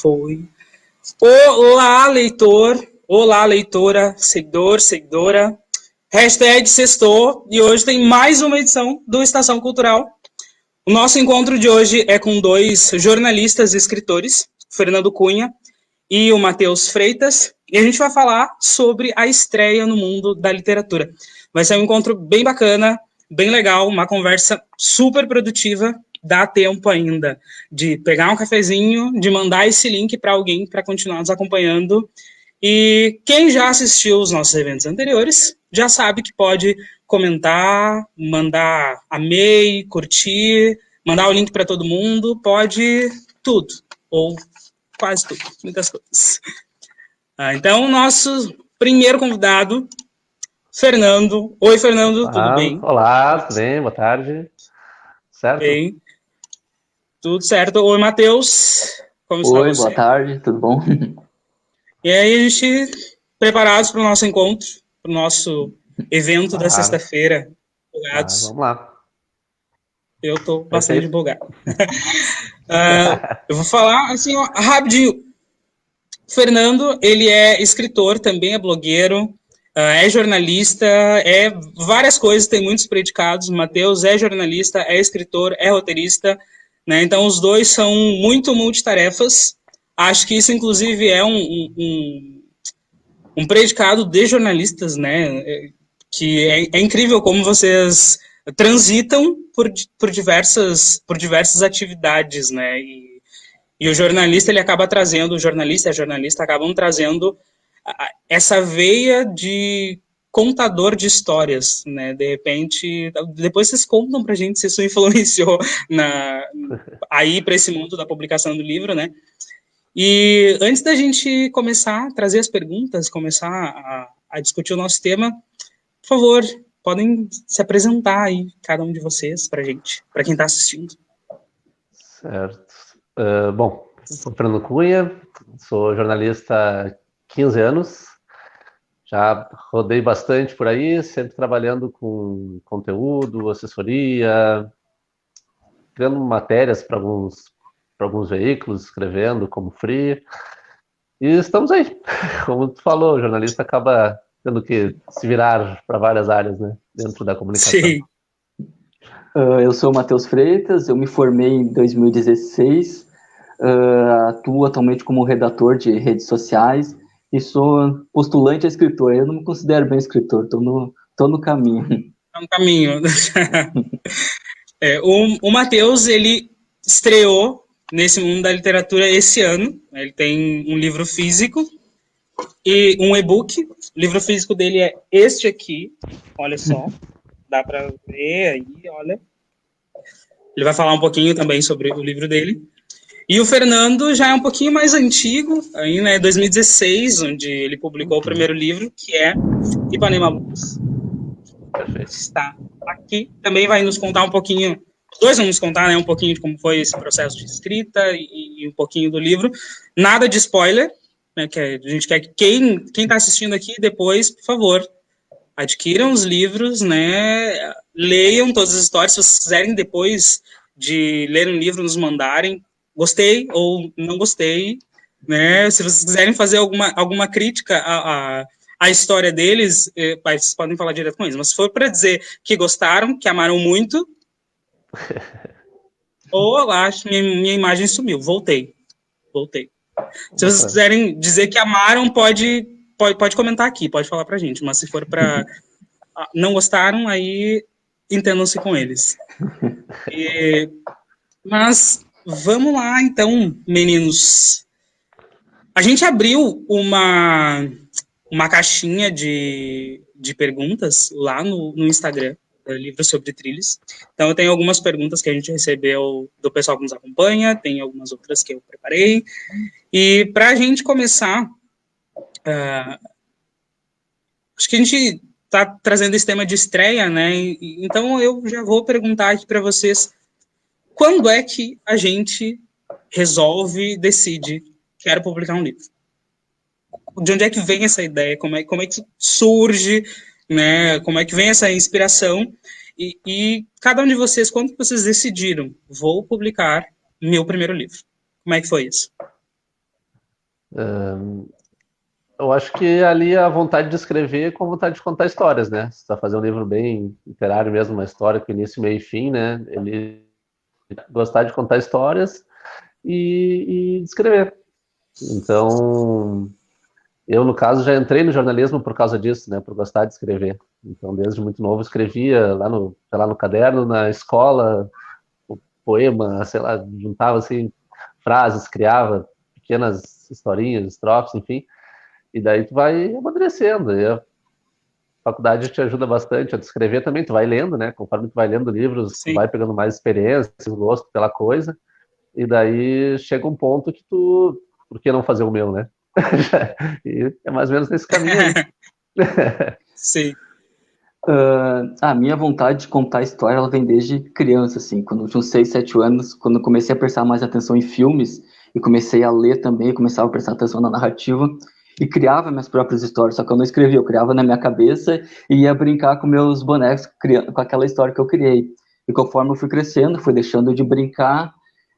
Foi. Olá, leitor. Olá, leitora, seguidor, seguidora. Hashtag sextou. E hoje tem mais uma edição do Estação Cultural. O nosso encontro de hoje é com dois jornalistas e escritores, Fernando Cunha e o Matheus Freitas. E a gente vai falar sobre a estreia no mundo da literatura. Vai ser um encontro bem bacana, bem legal, uma conversa super produtiva. Dá tempo ainda de pegar um cafezinho, de mandar esse link para alguém para continuar nos acompanhando. E quem já assistiu os nossos eventos anteriores já sabe que pode comentar, mandar amei, curtir, mandar o link para todo mundo, pode tudo, ou quase tudo, muitas coisas. Então, o nosso primeiro convidado, Fernando. Oi, Fernando, tudo bem? Olá, tudo bem? Boa tarde. Certo? Bem. Tudo certo. Oi, Matheus. Como está você? Oi, boa tarde, tudo bom? E aí, a gente, preparados para o nosso encontro, para o nosso evento da sexta-feira. Empolgados. Vamos lá. Eu estou bastante empolgado. Eu vou falar, assim, ó, rapidinho. Fernando, ele é escritor, também é blogueiro, é jornalista, é várias coisas, tem muitos predicados. Matheus é jornalista, é escritor, é roteirista, né? Então, os dois são muito multitarefas. Acho que isso, inclusive, é um predicado de jornalistas, né? Que é incrível como vocês transitam por diversas atividades, né? E o jornalista, ele acaba trazendo, o jornalista e a jornalista acabam trazendo essa veia de contador de histórias, né? De repente, depois vocês contam pra gente se isso influenciou aí para esse mundo da publicação do livro, né? E antes da gente começar a trazer as perguntas, começar a discutir o nosso tema, por favor, podem se apresentar aí, cada um de vocês, pra gente, pra quem tá assistindo. Certo. Bom, sou Fernando Cunha, sou jornalista há 15 anos, já rodei bastante por aí, sempre trabalhando com conteúdo, assessoria, criando matérias para alguns veículos, escrevendo como free, e estamos aí. Como tu falou, o jornalista acaba tendo que se virar para várias áreas, né, dentro da comunicação. Sim. Eu sou o Matheus Freitas, eu me formei em 2016, atuo atualmente como redator de redes sociais e sou postulante a escritor. Eu não me considero bem escritor, tô no caminho. Tá no caminho. O Matheus, ele estreou nesse mundo da literatura esse ano. Ele tem um livro físico e um e-book. O livro físico dele é este aqui, olha só. Dá para ver aí, olha. Ele vai falar um pouquinho também sobre o livro dele. E o Fernando já é um pouquinho mais antigo, aí, né, 2016, onde ele publicou o primeiro livro, que é Ipanema Blues. Está aqui. Também vai nos contar um pouquinho, os dois vão nos contar, né, um pouquinho de como foi esse processo de escrita e um pouquinho do livro. Nada de spoiler, né, que a gente quer que quem está assistindo aqui depois, por favor, adquiram os livros, né, leiam todas as histórias. Se vocês quiserem depois de ler um livro, nos mandarem, gostei ou não gostei, né, se vocês quiserem fazer alguma crítica à história deles, vocês podem falar direto com eles, mas se for para dizer que gostaram, que amaram muito, ou acho minha imagem sumiu, voltei. Se vocês quiserem dizer que amaram, pode comentar aqui, pode falar pra gente, mas se for para não gostaram, aí entendam-se com eles. Mas vamos lá, então, meninos. A gente abriu uma caixinha de perguntas lá no Instagram, Livro sobre Trilhos. Então, eu tenho algumas perguntas que a gente recebeu do pessoal que nos acompanha, tem algumas outras que eu preparei. E para a gente começar, acho que a gente está trazendo esse tema de estreia, né? Então, eu já vou perguntar aqui para vocês, quando é que a gente resolve, decide, quero publicar um livro? De onde é que vem essa ideia? Como é que surge, né? Como é que vem essa inspiração? E cada um de vocês, quando vocês decidiram, vou publicar meu primeiro livro? Como é que foi isso? Eu acho que ali a vontade de escrever com a vontade de contar histórias, né? Você está fazendo um livro bem literário mesmo, uma história com início, meio e fim, né? Ele gostar de contar histórias e de escrever. Então, eu, no caso, já entrei no jornalismo por causa disso, né? Por gostar de escrever. Então, desde muito novo, escrevia sei lá, no caderno, na escola, o poema, sei lá, juntava, assim, frases, criava pequenas historinhas, estrofes, enfim. E daí tu vai amadurecendo. E a faculdade te ajuda bastante a escrever também. Tu vai lendo, né? Conforme tu vai lendo livros, tu Sim. vai pegando mais experiência, gosto pela coisa. E daí chega um ponto que tu... Por que não fazer o meu, né? E é mais ou menos nesse caminho aí. Sim. A minha vontade de contar história, ela vem desde criança, assim, quando eu tinha uns 6, 7 anos, quando eu comecei a prestar mais atenção em filmes, e comecei a ler também, começava a prestar atenção na narrativa, e criava minhas próprias histórias, só que eu não escrevia, eu criava na minha cabeça, e ia brincar com meus bonecos, com aquela história que eu criei. E conforme eu fui crescendo, fui deixando de brincar,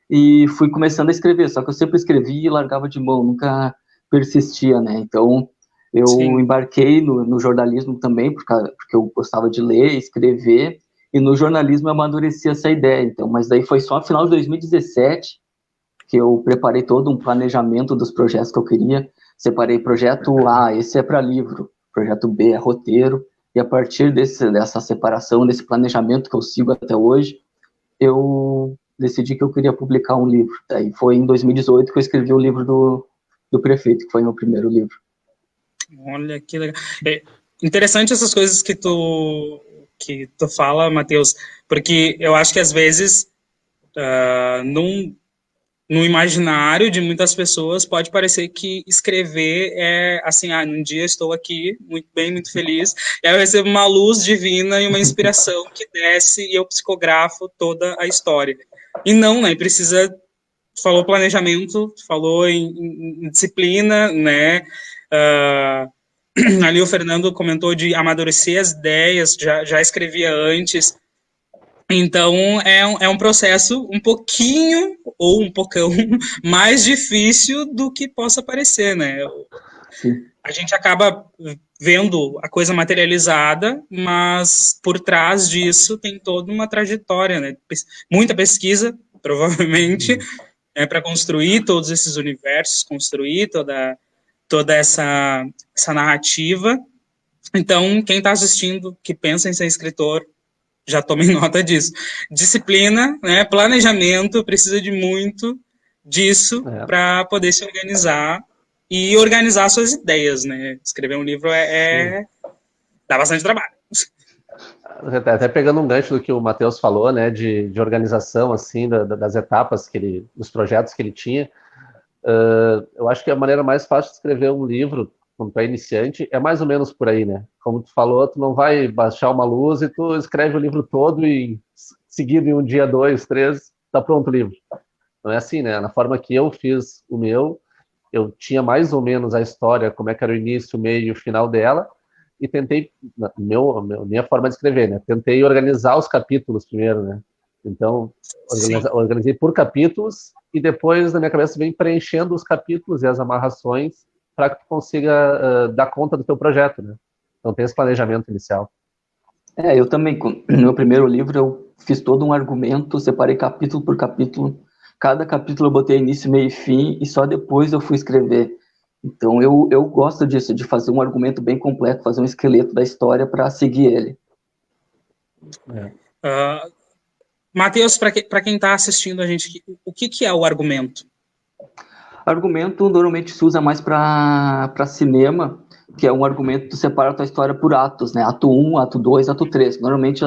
e fui começando a escrever, só que eu sempre escrevia e largava de mão, nunca persistia, né, então... Eu Sim. embarquei no jornalismo também, porque eu gostava de ler, escrever, e no jornalismo eu amadureci essa ideia. Então, mas daí foi só no final de 2017 que eu preparei todo um planejamento dos projetos que eu queria. Separei projeto A, esse é para livro, projeto B é roteiro, e a partir dessa separação, desse planejamento que eu sigo até hoje, eu decidi que eu queria publicar um livro. Daí foi em 2018 que eu escrevi o livro do Prefeito, que foi meu primeiro livro. Olha que legal. É interessante essas coisas que tu fala, Matheus, porque eu acho que às vezes no imaginário de muitas pessoas pode parecer que escrever é assim, num dia estou aqui, muito bem, muito feliz, e aí eu recebo uma luz divina e uma inspiração que desce e eu psicografo toda a história. E não, né? Precisa, falou planejamento, falou em disciplina, né? Ali o Fernando comentou de amadurecer as ideias, já escrevia antes. Então, é um processo um pouquinho, ou um pocão, mais difícil do que possa parecer, né? Sim. A gente acaba vendo a coisa materializada, mas por trás disso tem toda uma trajetória, né? Muita pesquisa, provavelmente, para construir todos esses universos, construir toda essa narrativa. Então, quem está assistindo, que pensa em ser escritor, já tomem nota disso. Disciplina, né, planejamento, precisa de muito disso para poder se organizar e organizar suas ideias, né? Escrever um livro dá bastante trabalho. Até pegando um gancho do que o Matheus falou, né, de organização, assim, das etapas dos projetos que ele tinha, eu acho que a maneira mais fácil de escrever um livro, quando tu é iniciante, é mais ou menos por aí, né? Como tu falou, tu não vai baixar uma luz e tu escreve o livro todo e seguido em um dia, 2, 3, tá pronto o livro. Não é assim, né? Na forma que eu fiz o meu, eu tinha mais ou menos a história, como é que era o início, o meio e o final dela, e tentei, minha forma de escrever, né? Tentei organizar os capítulos primeiro, né? Então, organizei por capítulos e depois, na minha cabeça, vem preenchendo os capítulos e as amarrações para que tu consiga dar conta do teu projeto, né? Então, tem esse planejamento inicial. Eu também, no meu primeiro livro, eu fiz todo um argumento, separei capítulo por capítulo. Cada capítulo eu botei início, meio e fim, e só depois eu fui escrever. Então, eu gosto disso, de fazer um argumento bem completo, fazer um esqueleto da história para seguir ele. Matheus, para quem está assistindo a gente, o que é o argumento? Argumento normalmente se usa mais para cinema, que é um argumento que tu separa a tua história por atos, né? Ato 1, ato 2, ato 3. Normalmente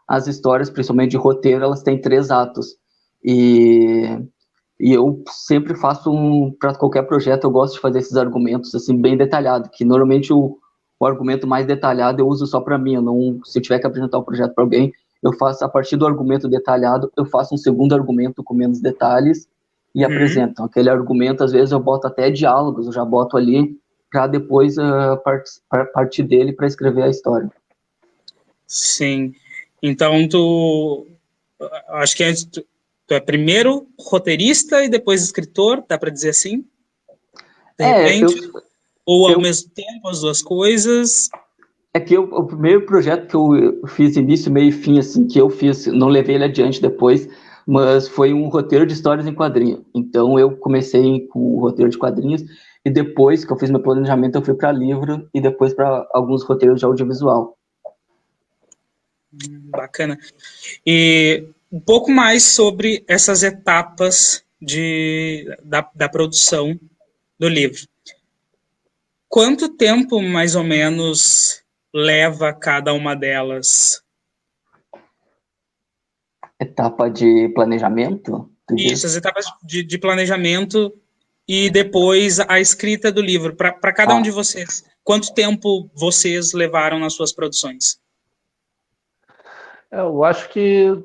as histórias, principalmente de roteiro, elas têm 3 atos. E eu sempre faço para qualquer projeto, eu gosto de fazer esses argumentos assim bem detalhados, que normalmente o argumento mais detalhado eu uso só para mim. Se eu tiver que apresentar o projeto para alguém, eu faço a partir do argumento detalhado, eu faço um segundo argumento com menos detalhes e apresento. Então, aquele argumento, às vezes eu boto até diálogos, eu já boto ali para depois partir dele para escrever a história. Sim. Então, acho que Tu é primeiro roteirista e depois escritor, dá para dizer assim? De repente? Ou ao mesmo tempo, as duas coisas? É que o primeiro projeto que eu fiz início, meio e fim, assim, que eu fiz, não levei ele adiante depois, mas foi um roteiro de histórias em quadrinho. Então eu comecei com o roteiro de quadrinhos e depois que eu fiz meu planejamento eu fui para livro e depois para alguns roteiros de audiovisual. Bacana. E um pouco mais sobre essas etapas da produção do livro. Quanto tempo, mais ou menos, leva cada uma delas? Etapa de planejamento? Isso, as etapas de planejamento e depois a escrita do livro. Para cada um de vocês, quanto tempo vocês levaram nas suas produções? Eu acho que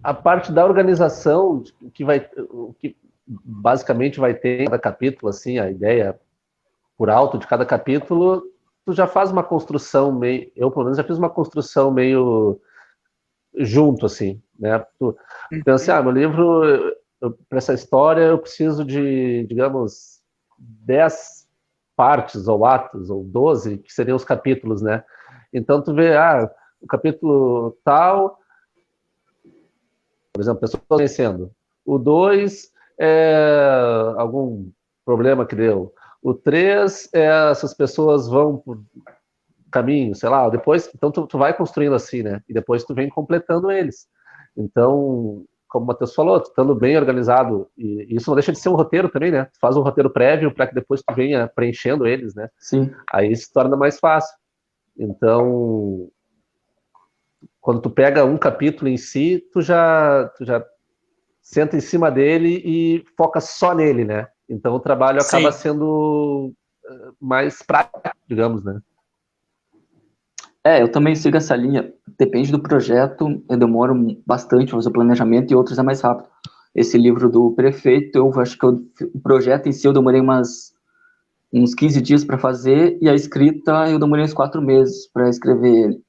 a parte da organização, que basicamente vai ter em cada capítulo, assim, a ideia por alto de cada capítulo, tu já faz uma construção meio... Eu, pelo menos, já fiz uma construção meio junto, assim, né? Tu pensa, meu livro, para essa história, eu preciso de, digamos, 10 partes, ou atos, ou 12, que seriam os capítulos, né? Então, tu vê, o capítulo tal, por exemplo, pessoas conhecendo. O 2 é algum problema que deu. O 3 é essas pessoas vão por caminho, sei lá, depois, então tu vai construindo assim, né? E depois tu vem completando eles. Então, como o Matheus falou, tu estando bem organizado, e isso não deixa de ser um roteiro também, né? Tu faz um roteiro prévio para que depois tu venha preenchendo eles, né? Sim. Aí se torna mais fácil. Então, quando tu pega um capítulo em si, tu já senta em cima dele e foca só nele, né? Então o trabalho acaba sendo mais prático, digamos, né? Eu também sigo essa linha. Depende do projeto, eu demoro bastante a fazer o planejamento e outros é mais rápido. Esse livro do prefeito, eu acho que o projeto em si eu demorei uns 15 dias para fazer e a escrita eu demorei uns 4 meses para escrever ele.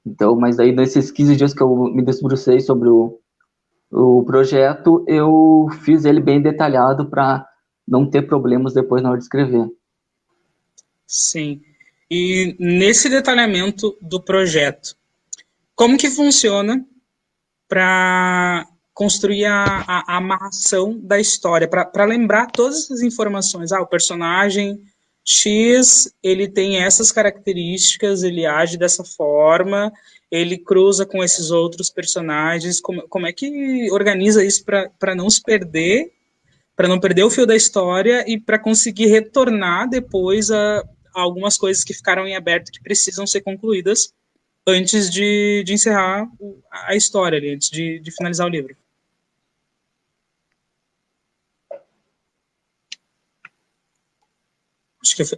Então, mas aí nesses 15 dias que eu me debrucei sobre o projeto, eu fiz ele bem detalhado para não ter problemas depois na hora de escrever. Sim. E nesse detalhamento do projeto, como que funciona para construir a amarração da história, para lembrar todas as informações? O personagem X, ele tem essas características, ele age dessa forma, ele cruza com esses outros personagens. Como é que organiza isso para não se perder, para não perder o fio da história e para conseguir retornar depois a algumas coisas que ficaram em aberto que precisam ser concluídas antes de encerrar a história ali, antes de finalizar o livro?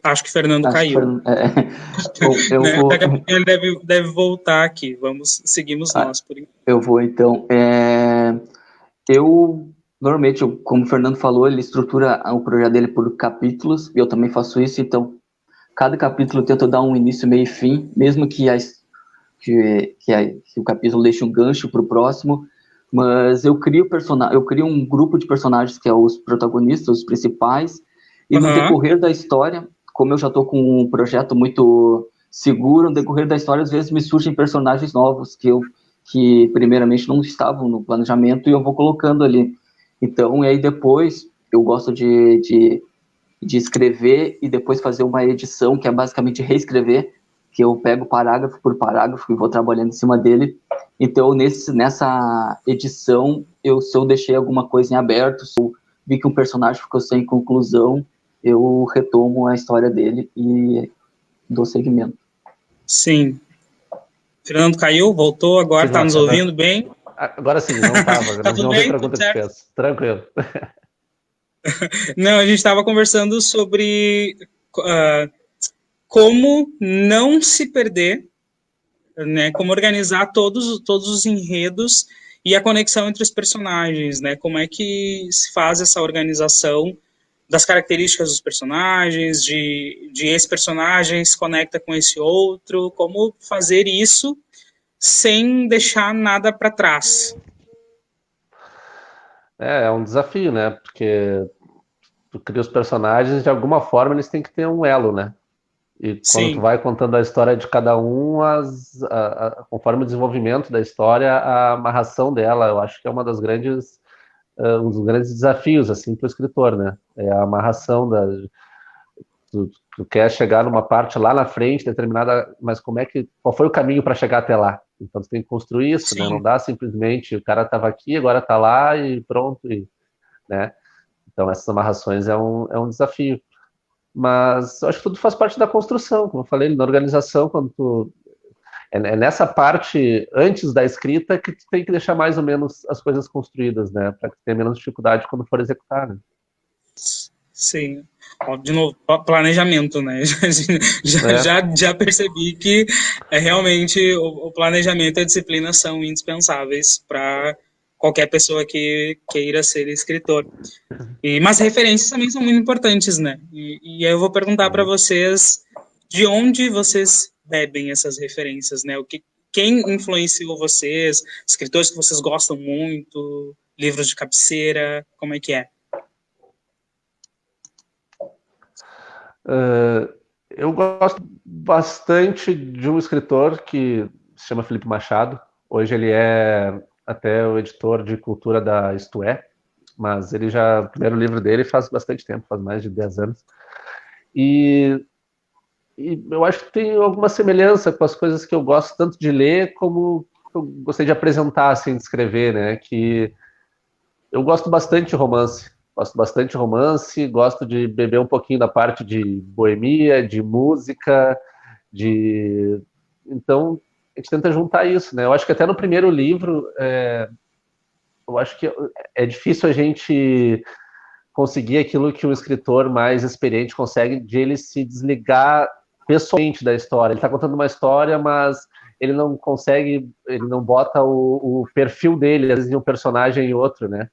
Acho que o Fernando caiu. Daqui a pouco ele deve voltar aqui. Seguimos nós por enquanto. Eu vou então. Eu normalmente, como o Fernando falou, ele estrutura o projeto dele por capítulos. Eu também faço isso. Então, cada capítulo eu tento dar um início, meio e fim, mesmo que o capítulo deixe um gancho para o próximo. Mas eu crio um grupo de personagens que é os protagonistas, os principais. E no decorrer da história, como eu já estou com um projeto muito seguro, no decorrer da história, às vezes me surgem personagens novos que primeiramente não estavam no planejamento e eu vou colocando ali. Então, e aí depois eu gosto de escrever e depois fazer uma edição, que é basicamente reescrever, que eu pego parágrafo por parágrafo e vou trabalhando em cima dele. Então, nessa edição, se eu deixei alguma coisa em aberto, se eu vi que um personagem ficou sem conclusão, eu retomo a história dele e dou seguimento. Sim. Fernando caiu, voltou, agora está nos ouvindo bem? Agora sim, não estava. Tá não tem pergunta que fez. Tranquilo. Não, a gente estava conversando sobre como não se perder, né? Como organizar todos os enredos e a conexão entre os personagens, né? Como é que se faz essa organização das características dos personagens, de esse personagem se conecta com esse outro, como fazer isso sem deixar nada para trás. É um desafio, né? Porque tu cria os personagens, de alguma forma eles têm que ter um elo, né? E quando tu Sim, vai contando a história de cada um, conforme o desenvolvimento da história, a amarração dela, eu acho que é uma das grandes, um dos grandes desafios, assim, para o escritor, né? É a amarração tu quer chegar numa parte lá na frente, determinada, mas qual foi o caminho para chegar até lá? Então tu tem que construir isso, né? Não sim. dá simplesmente, o cara estava aqui, agora está lá e pronto, né? Então essas amarrações é um desafio. Mas eu acho que tudo faz parte da construção, como eu falei, na organização, quando é nessa parte antes da escrita que tu tem que deixar mais ou menos as coisas construídas, né? Para que tu tenha menos dificuldade quando for executar, né? Sim. Ó, de novo, planejamento, né? É, Já percebi que realmente o planejamento e a disciplina são indispensáveis para qualquer pessoa que queira ser escritor. Mas referências também são muito importantes, né? E aí eu vou perguntar para vocês de onde vocês bebem essas referências, né? Quem influenciou vocês, escritores que vocês gostam muito, livros de cabeceira, como é que é? eu gosto bastante de um escritor que se chama Felipe Machado. Hoje ele é até o editor de cultura da Isto É, mas o primeiro livro dele faz bastante tempo, faz mais de 10 anos. E, e eu acho que tem alguma semelhança com as coisas que eu gosto tanto de ler como eu gostei de apresentar, assim, de escrever, né? Que eu gosto bastante de romance. Gosto bastante de romance, gosto de beber um pouquinho da parte de boemia, de música, de... Então, a gente tenta juntar isso, né? Eu acho que até no primeiro livro, eu acho que é difícil a gente conseguir aquilo que um escritor mais experiente consegue, de ele se desligar pessoalmente da história. Ele está contando uma história, mas ele não consegue, ele não bota o perfil dele, às vezes, de um personagem em outro, né?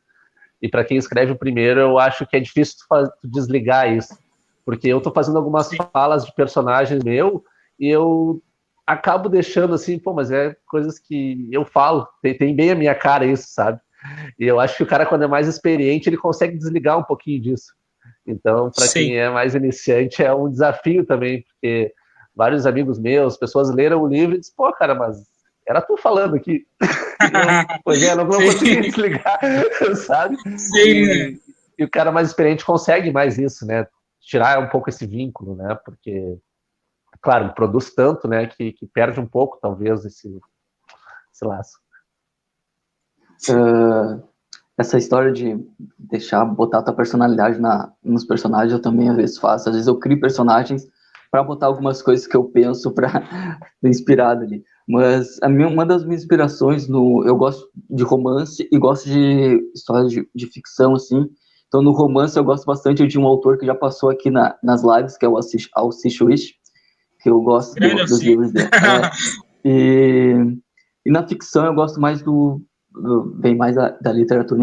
E para quem escreve o primeiro, eu acho que é difícil tu desligar isso. Porque eu estou fazendo algumas Sim, falas de personagem meu e eu acabo deixando assim, pô, mas é coisas que eu falo, tem bem a minha cara isso, sabe? E eu acho que o cara, quando é mais experiente, ele consegue desligar um pouquinho disso. Então, para sim. quem é mais iniciante, é um desafio também, porque vários amigos meus, pessoas leram o livro e dizem, pô, cara, mas era tu falando aqui. Pois é, não consegui Sim, desligar, sabe? sim, né? E o cara mais experiente consegue mais isso, né? Tirar um pouco esse vínculo, né? Porque, claro, produz tanto, né? Que perde um pouco, talvez, esse laço. Essa história de botar a tua personalidade nos personagens, eu também às vezes faço. Às vezes eu crio personagens para botar algumas coisas que eu penso para inspirado ali. Mas uma das minhas inspirações eu gosto de romance e gosto de histórias de ficção assim. Então no romance eu gosto bastante de um autor que já passou aqui nas lives, que é o Alcee Wish, que eu gosto Grande dos assim. livros dele. E, e na ficção eu gosto mais bem mais da literatura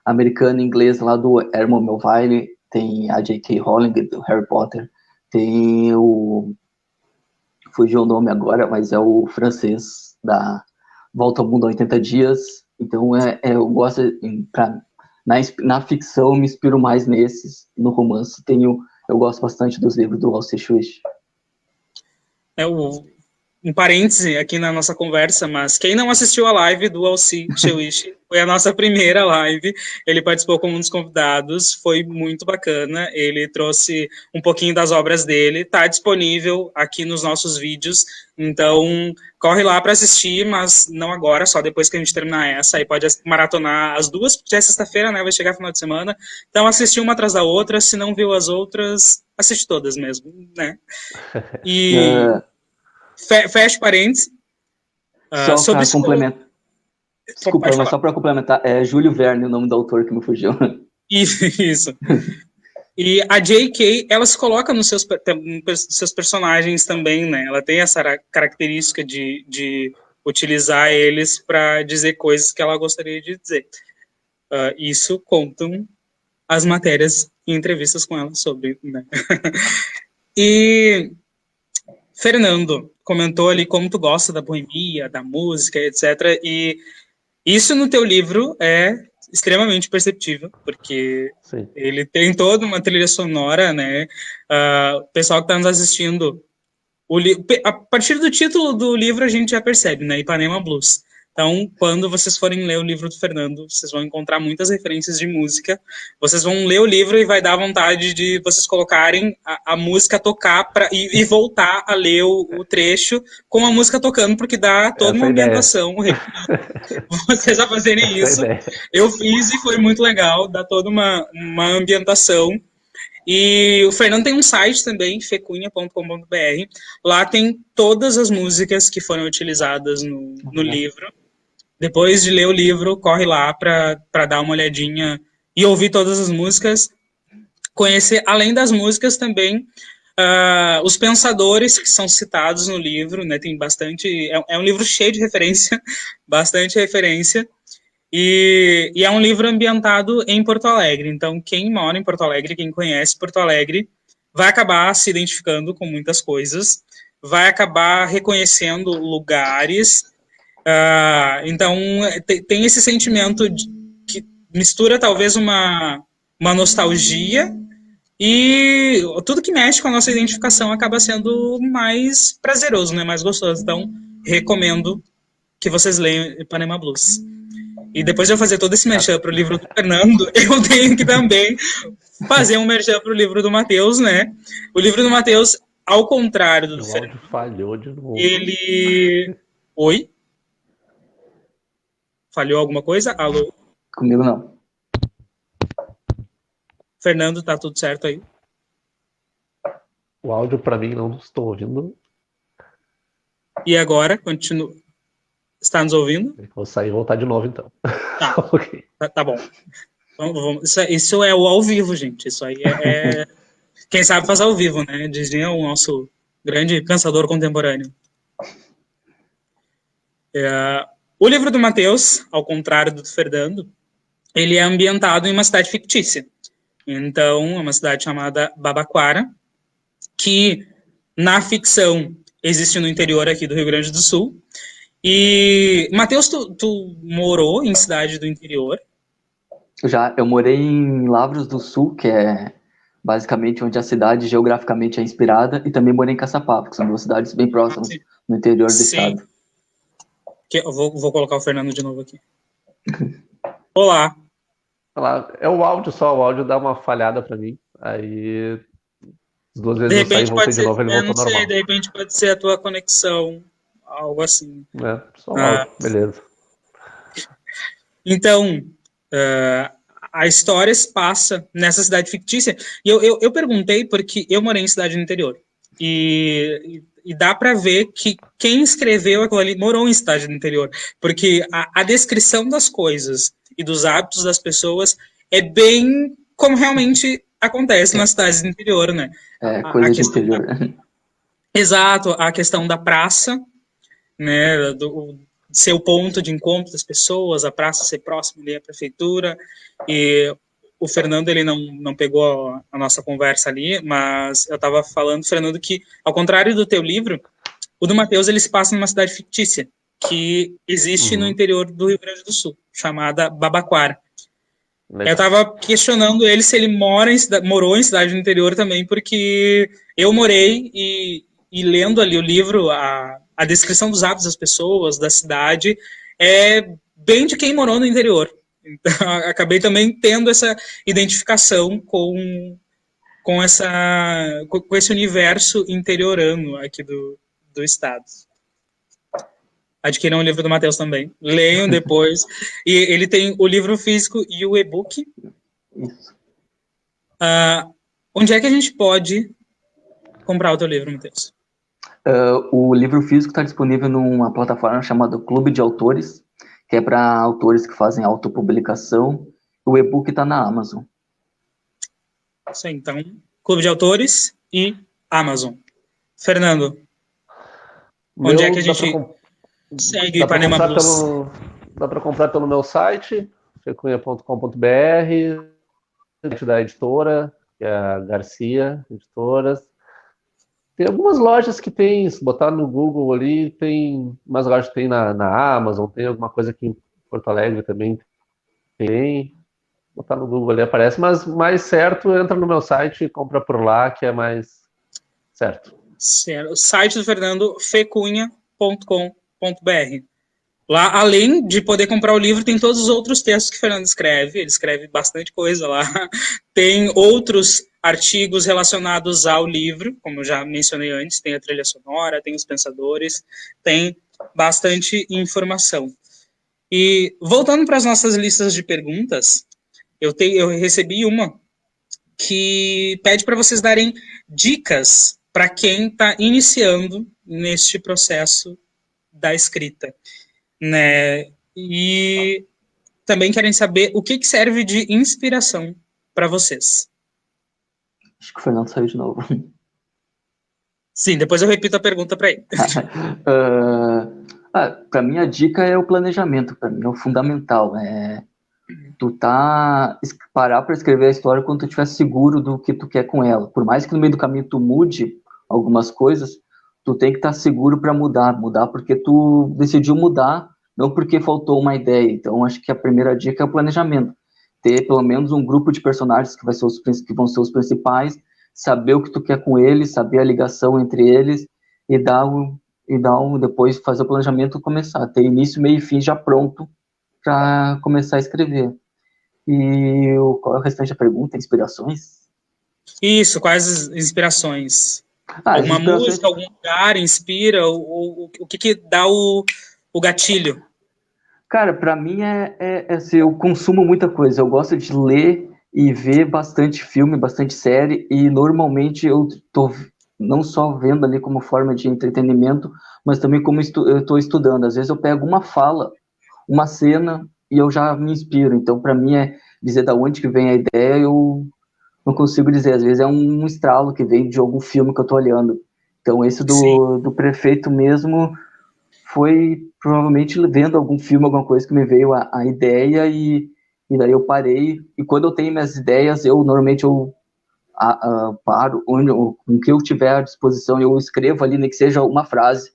americana e inglesa, lá do Herman Melville, tem a J.K. Rowling, do Harry Potter, tem fugiu o nome agora, mas é o francês da Volta ao Mundo em 80 Dias. Então eu gosto, na ficção eu me inspiro mais nesses, no romance eu gosto bastante dos livros do Alcee Wish. Um parêntese aqui na nossa conversa, mas quem não assistiu a live do Alcee Shewish, foi a nossa primeira live, ele participou como um dos convidados, foi muito bacana, ele trouxe um pouquinho das obras dele, está disponível aqui nos nossos vídeos, então corre lá para assistir, mas não agora, só depois que a gente terminar essa, aí pode maratonar as duas, porque já é sexta-feira, né, vai chegar final de semana, então assistir uma atrás da outra, se não viu as outras, assiste todas mesmo, né, e... Fecha parênteses. Só Sobre para escolha. complementar, desculpa, Pode mas falar. só para complementar, é Júlio Verne o nome do autor que me fugiu. Isso. E a J.K., ela se coloca nos seus personagens também, né? Ela tem essa característica de utilizar eles para dizer coisas que ela gostaria de dizer. Isso contam as matérias e entrevistas com ela sobre, né? E Fernando comentou ali como tu gosta da boemia, da música, etc. E isso no teu livro é extremamente perceptível, porque Sim. ele tem toda uma trilha sonora, né? O pessoal que está nos assistindo, a partir do título do livro a gente já percebe, né? Ipanema Blues. Então, quando vocês forem ler o livro do Fernando, vocês vão encontrar muitas referências de música. Vocês vão ler o livro e vai dar vontade de vocês colocarem a música tocar e voltar a ler o trecho com a música tocando, porque dá toda uma ambientação. Vocês a fazerem isso. Eu fiz e foi muito legal, dá toda uma ambientação. E o Fernando tem um site também, fecunha.com.br. Lá tem todas as músicas que foram utilizadas no livro. Depois de ler o livro, corre lá para dar uma olhadinha e ouvir todas as músicas. Conhecer, além das músicas, também os pensadores que são citados no livro, né? Tem bastante. É um livro cheio de referência, bastante referência. E é um livro ambientado em Porto Alegre. Então, quem mora em Porto Alegre, quem conhece Porto Alegre, vai acabar se identificando com muitas coisas, vai acabar reconhecendo lugares. Então, tem esse sentimento que mistura talvez uma nostalgia, e tudo que mexe com a nossa identificação acaba sendo mais prazeroso, né? Mais gostoso. Então, recomendo que vocês leiam Ipanema Blues. E depois de eu fazer todo esse merchan para o livro do Fernando, eu tenho que também fazer um merchan para o livro do Matheus, né? O livro do Matheus, ao contrário do Fernando, falhou de novo. Ele... Oi? Falhou alguma coisa? Alô? Comigo não. Fernando, tá tudo certo aí? O áudio para mim não estou ouvindo. E agora? Continua. Está nos ouvindo? Vou sair e voltar de novo, então. Tá, Okay. Tá bom. Isso é o ao vivo, gente. Isso aí é... Quem sabe faz ao vivo, né? Dizia o nosso grande pensador contemporâneo. O livro do Matheus, ao contrário do Fernando, ele é ambientado em uma cidade fictícia. Então, é uma cidade chamada Babaquara, que na ficção existe no interior aqui do Rio Grande do Sul. E, Matheus, tu morou em cidade do interior? Eu morei em Lavras do Sul, que é basicamente onde a cidade geograficamente é inspirada, e também morei em Caçapava, que são duas cidades bem próximas no interior do estado. Eu vou colocar o Fernando de novo aqui. Olá. É o áudio só, o áudio dá uma falhada para mim. Aí, as duas vezes eu saí e voltei de novo, ele voltou normal. Sei, de repente pode ser a tua conexão, algo assim. Só o áudio, beleza. Então, a história se passa nessa cidade fictícia. E eu perguntei porque eu morei em cidade no interior. E dá para ver que quem escreveu aquilo ali morou em cidade do interior. Porque a descrição das coisas e dos hábitos das pessoas é bem como realmente acontece nas cidades do interior, né? Coisa de interior. Exato, a questão da praça, né? Ser o ponto de encontro das pessoas, a praça ser próxima da prefeitura. E o Fernando, ele não pegou a nossa conversa ali, mas eu estava falando, Fernando, que ao contrário do teu livro, o do Matheus, ele se passa numa cidade fictícia que existe no interior do Rio Grande do Sul, chamada Babaquara. Eu estava questionando ele se ele morou em cidade do interior também, porque eu morei e lendo ali o livro, a descrição dos hábitos das pessoas, da cidade, é bem de quem morou no interior. Então, acabei também tendo essa identificação com esse universo interiorano aqui do estado. Adquiram o livro do Matheus também. Leiam depois. E ele tem o livro físico e o e-book. Isso. Onde é que a gente pode comprar o teu livro, Matheus? O livro físico está disponível numa plataforma chamada Clube de Autores, que é para autores que fazem autopublicação. O e-book está na Amazon. Isso aí, então, Clube de Autores e Amazon. Fernando, onde é que a gente segue Ipanema Blues? Dá para comprar pelo meu site, fecunha.com.br, da editora, que é a Garcia Editoras. Tem algumas lojas que tem, se botar no Google ali, tem umas lojas que tem na Amazon, tem alguma coisa aqui em Porto Alegre também. Tem, botar no Google ali aparece, mas mais certo, entra no meu site e compra por lá, que é mais certo. Certo. O site do Fernando, fecunha.com.br. Lá, além de poder comprar o livro, tem todos os outros textos que o Fernando escreve. Ele escreve bastante coisa lá. Tem outros artigos relacionados ao livro, como eu já mencionei antes. Tem a trilha sonora, tem os pensadores, tem bastante informação. E voltando para as nossas listas de perguntas, eu recebi uma que pede para vocês darem dicas para quem está iniciando neste processo da escrita, né? E também querem saber o que serve de inspiração para vocês. Acho que o Fernando saiu de novo. Sim, depois eu repito a pergunta para ele. Para mim, a dica é o planejamento. Para mim, é o fundamental. Tu parar para escrever a história quando tu estiver seguro do que tu quer com ela. Por mais que no meio do caminho tu mude algumas coisas, tu tem que estar seguro para mudar porque tu decidiu mudar, não porque faltou uma ideia. Então, acho que a primeira dica é o planejamento. Ter pelo menos um grupo de personagens que vão ser os principais, saber o que tu quer com eles, saber a ligação entre eles e depois fazer o planejamento e começar. Ter início, meio e fim já pronto para começar a escrever. E qual é o restante da pergunta? Inspirações? Isso, quais inspirações? As Alguma inspirações... música, algum lugar inspira? O que dá o gatilho? Cara, para mim assim, eu consumo muita coisa. Eu gosto de ler e ver bastante filme, bastante série, e normalmente eu tô não só vendo ali como forma de entretenimento, mas também como eu estou estudando. Às vezes eu pego uma fala, uma cena, e eu já me inspiro. Então, para mim, dizer da onde que vem a ideia, eu não consigo dizer. Às vezes é um estralo que vem de algum filme que eu tô olhando. Então, esse do prefeito mesmo foi provavelmente vendo algum filme, alguma coisa que me veio a ideia e daí eu parei. E quando eu tenho minhas ideias, normalmente paro, com o que eu tiver à disposição, eu escrevo ali, nem que seja uma frase,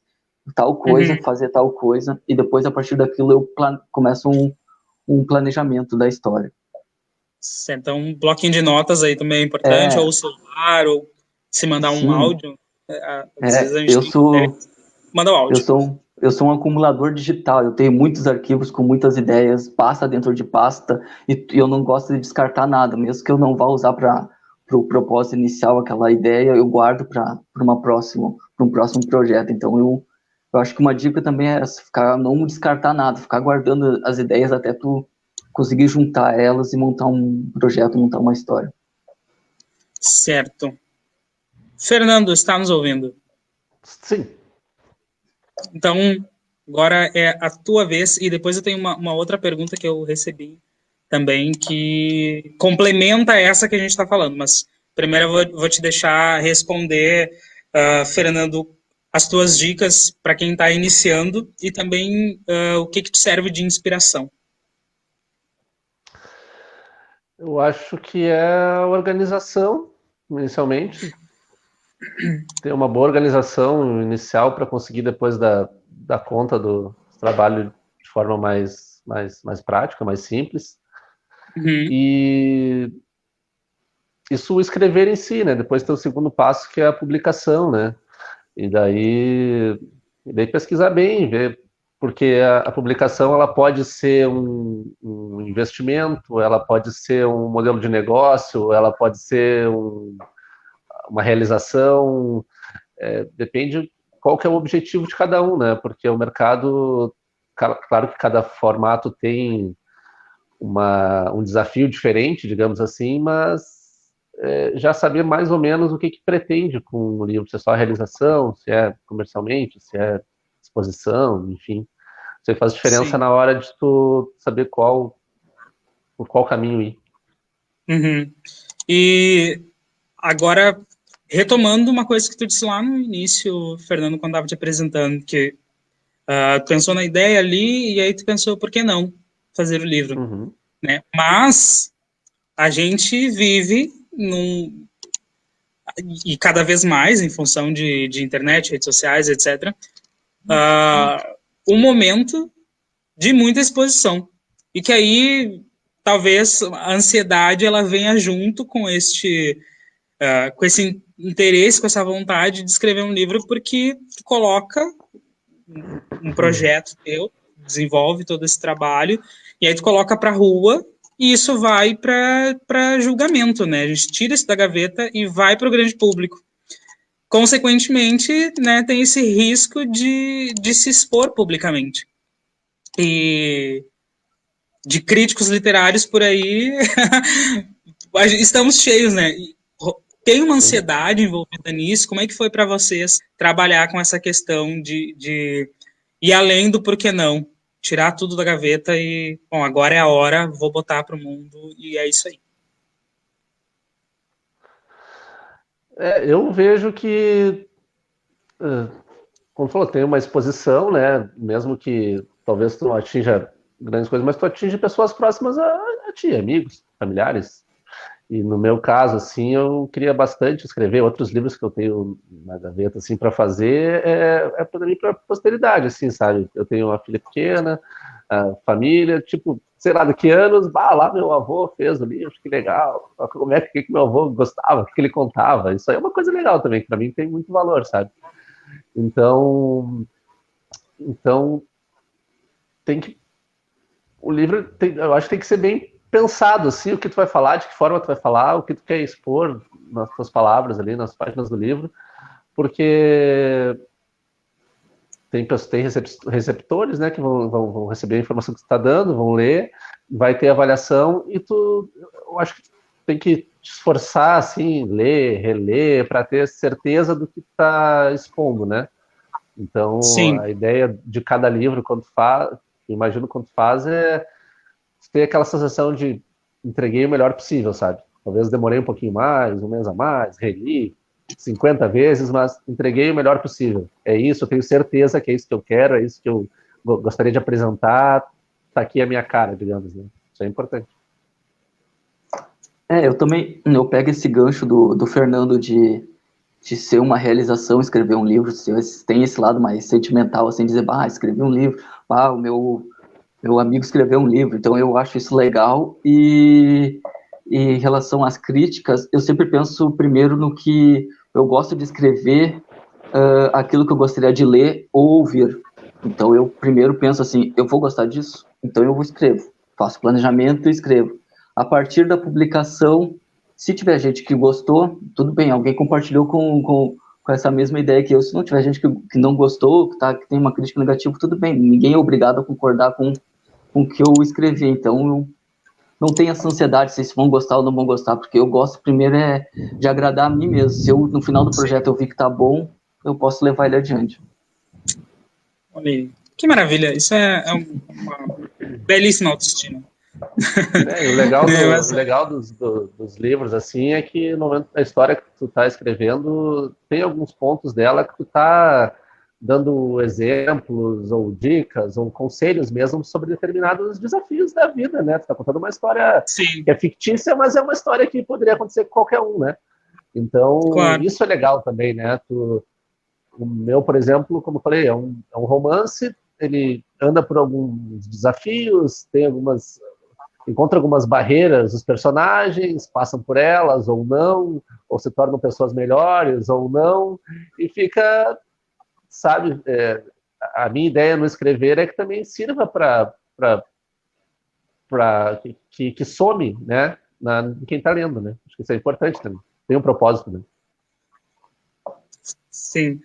tal coisa, fazer tal coisa, e depois, a partir daquilo, eu começo um planejamento da história. Então, um bloquinho de notas aí também é importante, ou o celular, ou se mandar um áudio. Às vezes a gente manda o áudio. Eu sou um acumulador digital, eu tenho muitos arquivos com muitas ideias, pasta dentro de pasta, e eu não gosto de descartar nada, mesmo que eu não vá usar para o propósito inicial aquela ideia, eu guardo para um próximo projeto. Então eu acho que uma dica também é não descartar nada, ficar guardando as ideias até tu conseguir juntar elas e montar um projeto, montar uma história. Certo. Fernando, está nos ouvindo? Sim. Então, agora é a tua vez, e depois eu tenho uma outra pergunta que eu recebi também, que complementa essa que a gente está falando, mas primeiro eu vou te deixar responder, Fernando, as tuas dicas para quem está iniciando e também o que te serve de inspiração. Eu acho que é a organização, inicialmente. Ter uma boa organização inicial para conseguir depois dar conta do trabalho de forma mais prática, mais simples. E isso escrever em si, né? Depois tem o segundo passo, que é a publicação, né? E daí pesquisar bem, ver, porque a publicação ela pode ser um investimento, ela pode ser um modelo de negócio, ela pode ser uma realização, depende qual que é o objetivo de cada um, né? Porque o mercado, claro que cada formato tem um desafio diferente, digamos assim, mas já saber mais ou menos o que pretende com o livro, se é só a realização, se é comercialmente, se é exposição, enfim. Isso aí faz diferença na hora de tu saber por qual caminho ir. E agora, retomando uma coisa que tu disse lá no início, Fernando, quando estava te apresentando, que tu pensou na ideia ali e aí tu pensou, por que não fazer o livro? Né? Mas a gente vive e cada vez mais, em função de internet, redes sociais, etc., um momento de muita exposição. E que aí talvez a ansiedade ela venha junto com com esse interesse, com essa vontade de escrever um livro, porque tu coloca um projeto teu, desenvolve todo esse trabalho, e aí tu coloca para a rua, e isso vai para julgamento, né? A gente tira isso da gaveta e vai para o grande público. Consequentemente, né, tem esse risco de se expor publicamente. E de críticos literários por aí, estamos cheios, né? Tem uma ansiedade envolvida nisso? Como é que foi para vocês trabalhar com essa questão de ir além do porquê não? Tirar tudo da gaveta e, bom, agora é a hora, vou botar para o mundo e é isso aí. Eu vejo que, como falou, tem uma exposição, né? Mesmo que talvez tu não atinja grandes coisas, mas tu atinge pessoas próximas a ti, amigos, familiares. E no meu caso, assim, eu queria bastante escrever outros livros que eu tenho na gaveta, assim, para fazer, para mim, para posteridade, assim, sabe? Eu tenho uma filha pequena, a família, tipo, sei lá, daqui a anos, lá meu avô fez o livro, que legal, como é que meu avô gostava, o que ele contava, isso aí é uma coisa legal também, que para mim tem muito valor, sabe? Então tem que, o livro, eu acho que tem que ser bem pensado, assim, o que tu vai falar, de que forma tu vai falar, o que tu quer expor nas tuas palavras ali, nas páginas do livro, porque tem receptores, né, que vão receber a informação que tu está dando, vão ler, vai ter avaliação, e eu acho que tem que te esforçar, assim, ler, reler, para ter certeza do que tu está expondo, né? Então, Sim. a ideia de cada livro, imagino quando faz, é ter aquela sensação de entreguei o melhor possível, sabe? Talvez demorei um pouquinho mais, um mês a mais, reli 50 vezes, mas entreguei o melhor possível. É isso, eu tenho certeza que é isso que eu quero, é isso que eu gostaria de apresentar, tá aqui a minha cara, digamos, né? Isso é importante. Eu pego esse gancho do Fernando de ser uma realização escrever um livro, tem esse lado mais sentimental, assim, dizer, escrevi um livro, o meu amigo escreveu um livro, então eu acho isso legal. E em relação às críticas, eu sempre penso primeiro no que eu gosto de escrever, aquilo que eu gostaria de ler ou ouvir. Então eu primeiro penso assim, eu vou gostar disso, então eu escrevo, faço planejamento e escrevo. A partir da publicação, se tiver gente que gostou, tudo bem, alguém compartilhou com essa mesma ideia que eu. Se não tiver gente que não gostou, que tem uma crítica negativa, tudo bem, ninguém é obrigado a concordar com o que eu escrevi. Então eu não tenho essa ansiedade se vão gostar ou não vão gostar, porque eu gosto primeiro de agradar a mim mesmo. Se eu no final do projeto eu vi que tá bom, eu posso levar ele adiante. Olha, que maravilha, isso é uma belíssima autoestima. O legal dos livros, assim, é que no momento da história que tu tá escrevendo, tem alguns pontos dela que tu tá dando exemplos, ou dicas, ou conselhos mesmo sobre determinados desafios da vida, né? Tu tá contando uma história Sim. que é fictícia, mas é uma história que poderia acontecer com qualquer um, né? Então, claro. Isso é legal também, né? O meu, por exemplo, como eu falei, é um romance, ele anda por alguns desafios, encontra algumas barreiras, os personagens passam por elas ou não, ou se tornam pessoas melhores ou não, e fica, sabe, a minha ideia no escrever é que também sirva para que some, né, em quem está lendo, né? Acho que isso é importante também. Tem um propósito, né? Sim.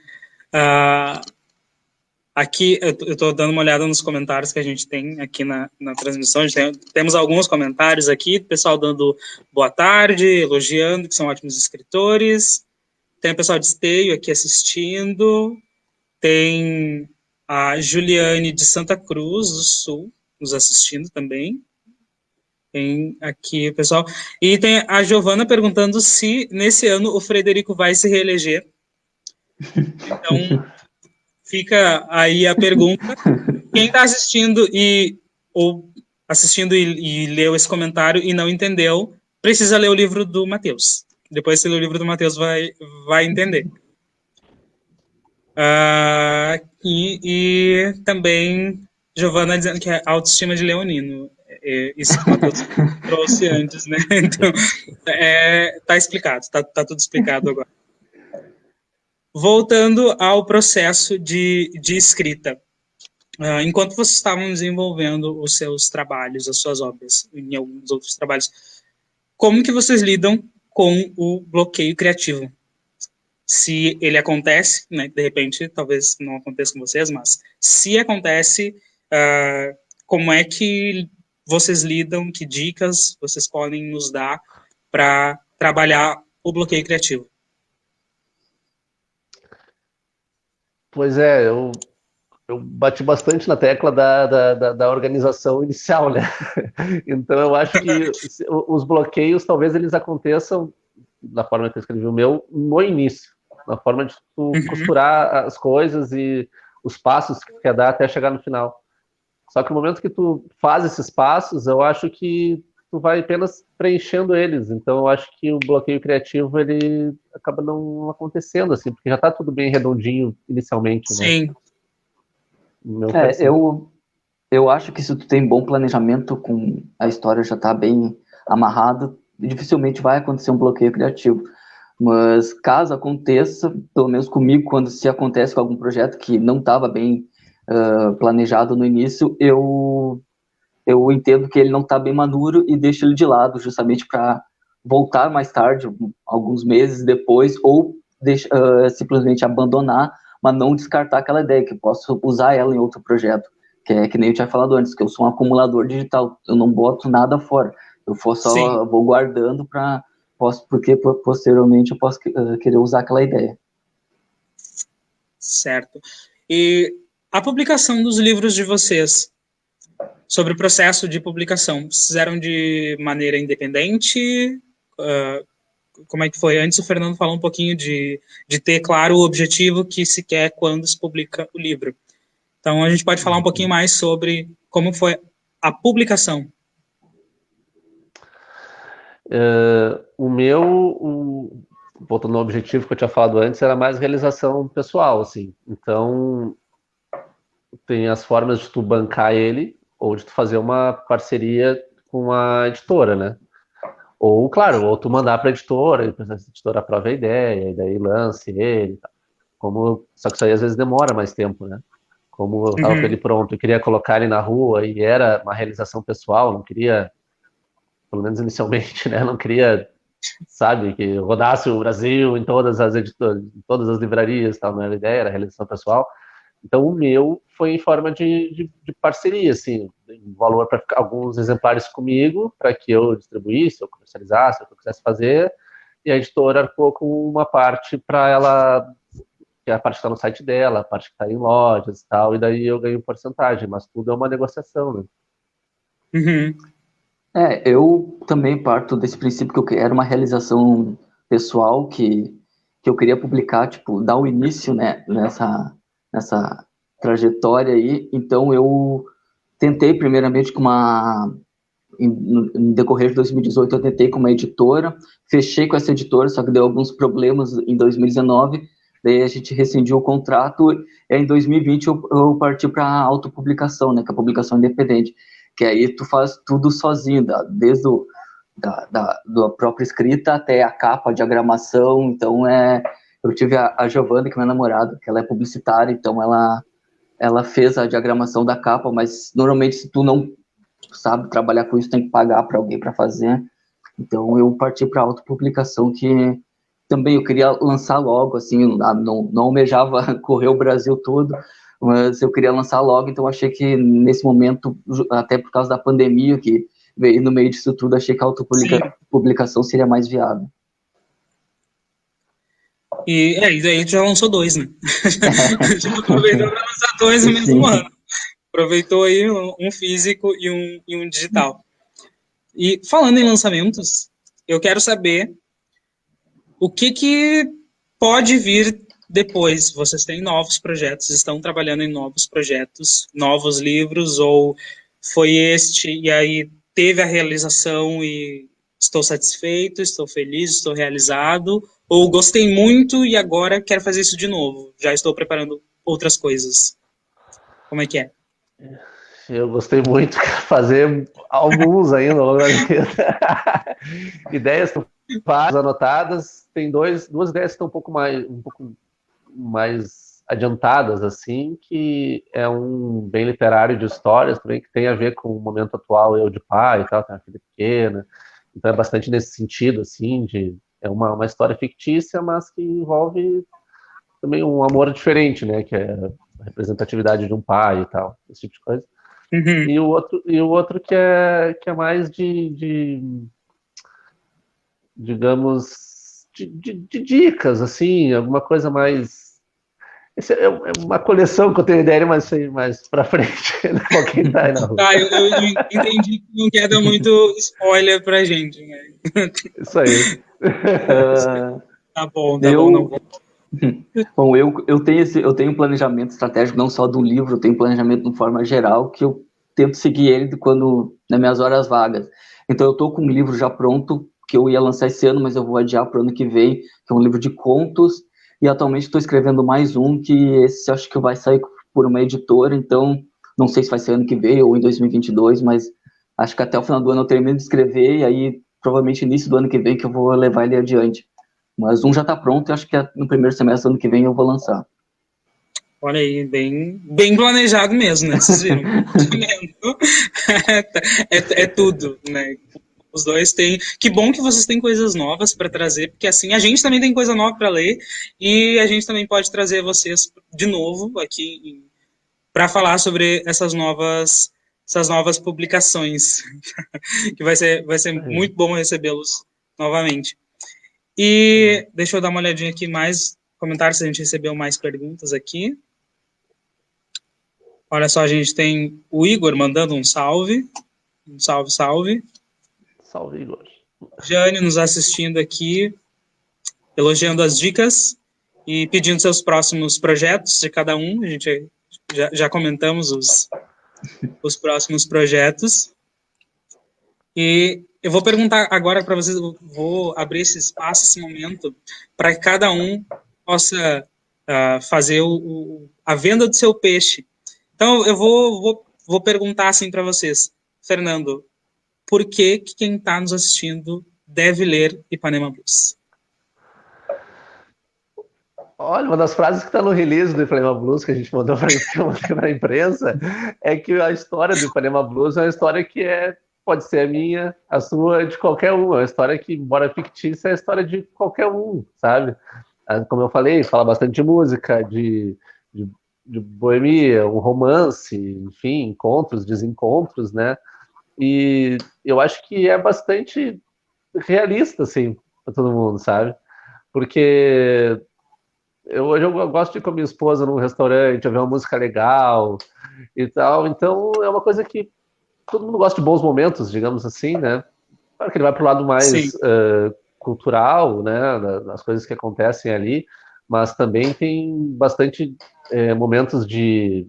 Aqui, eu estou dando uma olhada nos comentários que a gente tem aqui na transmissão. Temos alguns comentários aqui, o pessoal dando boa tarde, elogiando, que são ótimos escritores. Tem o pessoal de Esteio aqui assistindo. Tem a Juliane de Santa Cruz do Sul nos assistindo também. Tem aqui o pessoal. E tem a Giovana perguntando se nesse ano o Frederico vai se reeleger. Então, fica aí a pergunta. Quem está assistindo e leu esse comentário e não entendeu, precisa ler o livro do Matheus. Depois que ler o livro do Matheus vai entender. E também Giovana dizendo que é a autoestima de Leonino. isso que o Matheus trouxe antes, né? Então, tá explicado, tá tudo explicado agora. Voltando ao processo de escrita. Enquanto vocês estavam desenvolvendo os seus trabalhos, as suas obras, em alguns outros trabalhos, como que vocês lidam com o bloqueio criativo? Se ele acontece, né, de repente, talvez não aconteça com vocês, mas se acontece, como é que vocês lidam, que dicas vocês podem nos dar para trabalhar o bloqueio criativo? Pois é, eu bati bastante na tecla da organização inicial, né? Então eu acho que os bloqueios talvez eles aconteçam, da forma que eu escrevi o meu, no início, na forma de tu costurar as coisas e os passos que tu quer dar até chegar no final. Só que no momento que tu faz esses passos, eu acho que tu vai apenas preenchendo eles. Então eu acho que o bloqueio criativo ele acaba não acontecendo assim, porque já está tudo bem redondinho inicialmente, né? Sim. Eu acho que se tu tem bom planejamento, com a história já tá bem amarrada, dificilmente vai acontecer um bloqueio criativo. Mas caso aconteça, pelo menos comigo, quando se acontece com algum projeto que não estava bem planejado no início, eu entendo que ele não está bem maduro e deixo ele de lado, justamente para voltar mais tarde, alguns meses depois, ou simplesmente abandonar, mas não descartar aquela ideia, que eu posso usar ela em outro projeto. Que nem eu tinha falado antes, que eu sou um acumulador digital, eu não boto nada fora, eu vou guardando porque posteriormente eu posso querer usar aquela ideia. Certo. E a publicação dos livros de vocês, sobre o processo de publicação, vocês fizeram de maneira independente? Como é que foi? Antes o Fernando falou um pouquinho de ter claro o objetivo que se quer quando se publica o livro. Então a gente pode falar um pouquinho mais sobre como foi a publicação. Voltando ao objetivo que eu tinha falado antes, era mais realização pessoal, assim. Então, tem as formas de tu bancar ele, ou de tu fazer uma parceria com a editora, né? Ou, claro, ou tu mandar para a editora, e a editora aprova a ideia, e daí lance ele. Só que isso aí às vezes demora mais tempo, né? Como eu estava com ele pronto, eu queria colocar ele na rua, e era uma realização pessoal, não queria, pelo menos inicialmente, né? Não queria, sabe, que rodasse o Brasil em todas as editoras, em todas as livrarias, tal, não era a ideia, era a realização pessoal. Então o meu foi em forma de parceria, assim, um valor para alguns exemplares comigo, para que eu distribuísse, eu comercializasse, o que eu quisesse fazer, e a editora arcou com uma parte para ela, que é a parte que está no site dela, a parte que está em lojas e tal, e daí eu ganho porcentagem, mas tudo é uma negociação, né? Eu também parto desse princípio que era uma realização pessoal que eu queria publicar, tipo, dar o início, né, nessa trajetória aí. Então eu tentei primeiramente no decorrer de 2018 eu tentei com uma editora, fechei com essa editora, só que deu alguns problemas em 2019, daí a gente rescindiu o contrato, e em 2020 eu parti para a autopublicação, né, que é a publicação independente, que aí tu faz tudo sozinho, desde da própria escrita até a capa, a diagramação. Então eu tive a Giovana, que é minha namorada, que ela é publicitária, então ela fez a diagramação da capa, mas normalmente se tu não sabe trabalhar com isso, tem que pagar para alguém para fazer. Então eu parti para a autopublicação, que também eu queria lançar logo, assim, não almejava correr o Brasil todo, mas eu queria lançar logo, então achei que nesse momento, até por causa da pandemia que veio no meio disso tudo, achei que a autopublicação seria mais viável. E daí tu já lançou 2, né? Já aproveitou para lançar 2 no mesmo ano. Aproveitou aí um físico e um digital. E falando em lançamentos, eu quero saber o que pode vir depois. Vocês têm novos projetos, estão trabalhando em novos projetos, novos livros, ou foi este e aí teve a realização e estou satisfeito, estou feliz, estou realizado, ou gostei muito e agora quero fazer isso de novo, já estou preparando outras coisas. Como é que é? Eu gostei muito de fazer alguns ainda ao longo da vida. Ideias anotadas, tem duas ideias que estão um pouco mais adiantadas, assim, que é um bem literário de histórias também, que tem a ver com o momento atual, eu de pai e tal, tem uma filha pequena, então é bastante nesse sentido, assim, é uma história fictícia, mas que envolve também um amor diferente, né, que é a representatividade de um pai e tal, esse tipo de coisa. Uhum. E o outro que é mais digamos, de dicas, assim, alguma coisa mais. Esse é uma coleção que eu tenho ideia, mas mais pra frente, né? Pra quem tá aí na rua. Tá, eu entendi que não quer dar muito spoiler pra gente, né? Isso aí. Tá bom, não Eu, vou. bom, eu tenho um planejamento estratégico, não só do livro, eu tenho planejamento de uma forma geral, que eu tento seguir ele nas minhas horas vagas. Então, eu estou com um livro já pronto, que eu ia lançar esse ano, mas eu vou adiar para o ano que vem, que é um livro de contos, e atualmente estou escrevendo mais um, que esse acho que vai sair por uma editora, então, não sei se vai ser ano que vem ou em 2022, mas acho que até o final do ano eu termino de escrever, e aí, provavelmente, início do ano que vem, que eu vou levar ele adiante. Mas um já está pronto e acho que no primeiro semestre do ano que vem eu vou lançar. Olha aí, bem planejado mesmo, né? Vocês viram? É tudo, né? Os dois têm. Que bom que vocês têm coisas novas para trazer, porque assim a gente também tem coisa nova para ler e a gente também pode trazer vocês de novo aqui para falar sobre essas novas publicações, que vai ser muito bom recebê-los novamente. E deixa eu dar uma olhadinha aqui mais comentários, se a gente recebeu mais perguntas aqui. Olha só, a gente tem o Igor mandando um salve. Um salve, salve. Salve, Igor. Jane nos assistindo aqui, elogiando as dicas e pedindo seus próximos projetos de cada um. A gente já comentamos os próximos projetos. E eu vou perguntar agora para vocês, vou abrir esse espaço, esse momento, para que cada um possa fazer a venda do seu peixe. Então, eu vou perguntar assim para vocês. Fernando, por que quem está nos assistindo deve ler Ipanema Blues? Olha, uma das frases que está no release do Ipanema Blues, que a gente mandou para a imprensa, é que a história do Ipanema Blues é uma história que pode ser a minha, a sua, de qualquer um. É uma história que, embora fictícia, é a história de qualquer um, sabe? Como eu falei, fala bastante de música, de boemia, um romance, enfim, encontros, desencontros, né? E eu acho que é bastante realista, assim, para todo mundo, sabe? Porque hoje eu gosto de ir com a minha esposa num restaurante, ouvir uma música legal e tal, então é uma coisa que todo mundo gosta de bons momentos, digamos assim, né? Claro que ele vai para o lado mais cultural, né, das coisas que acontecem ali, mas também tem bastante momentos de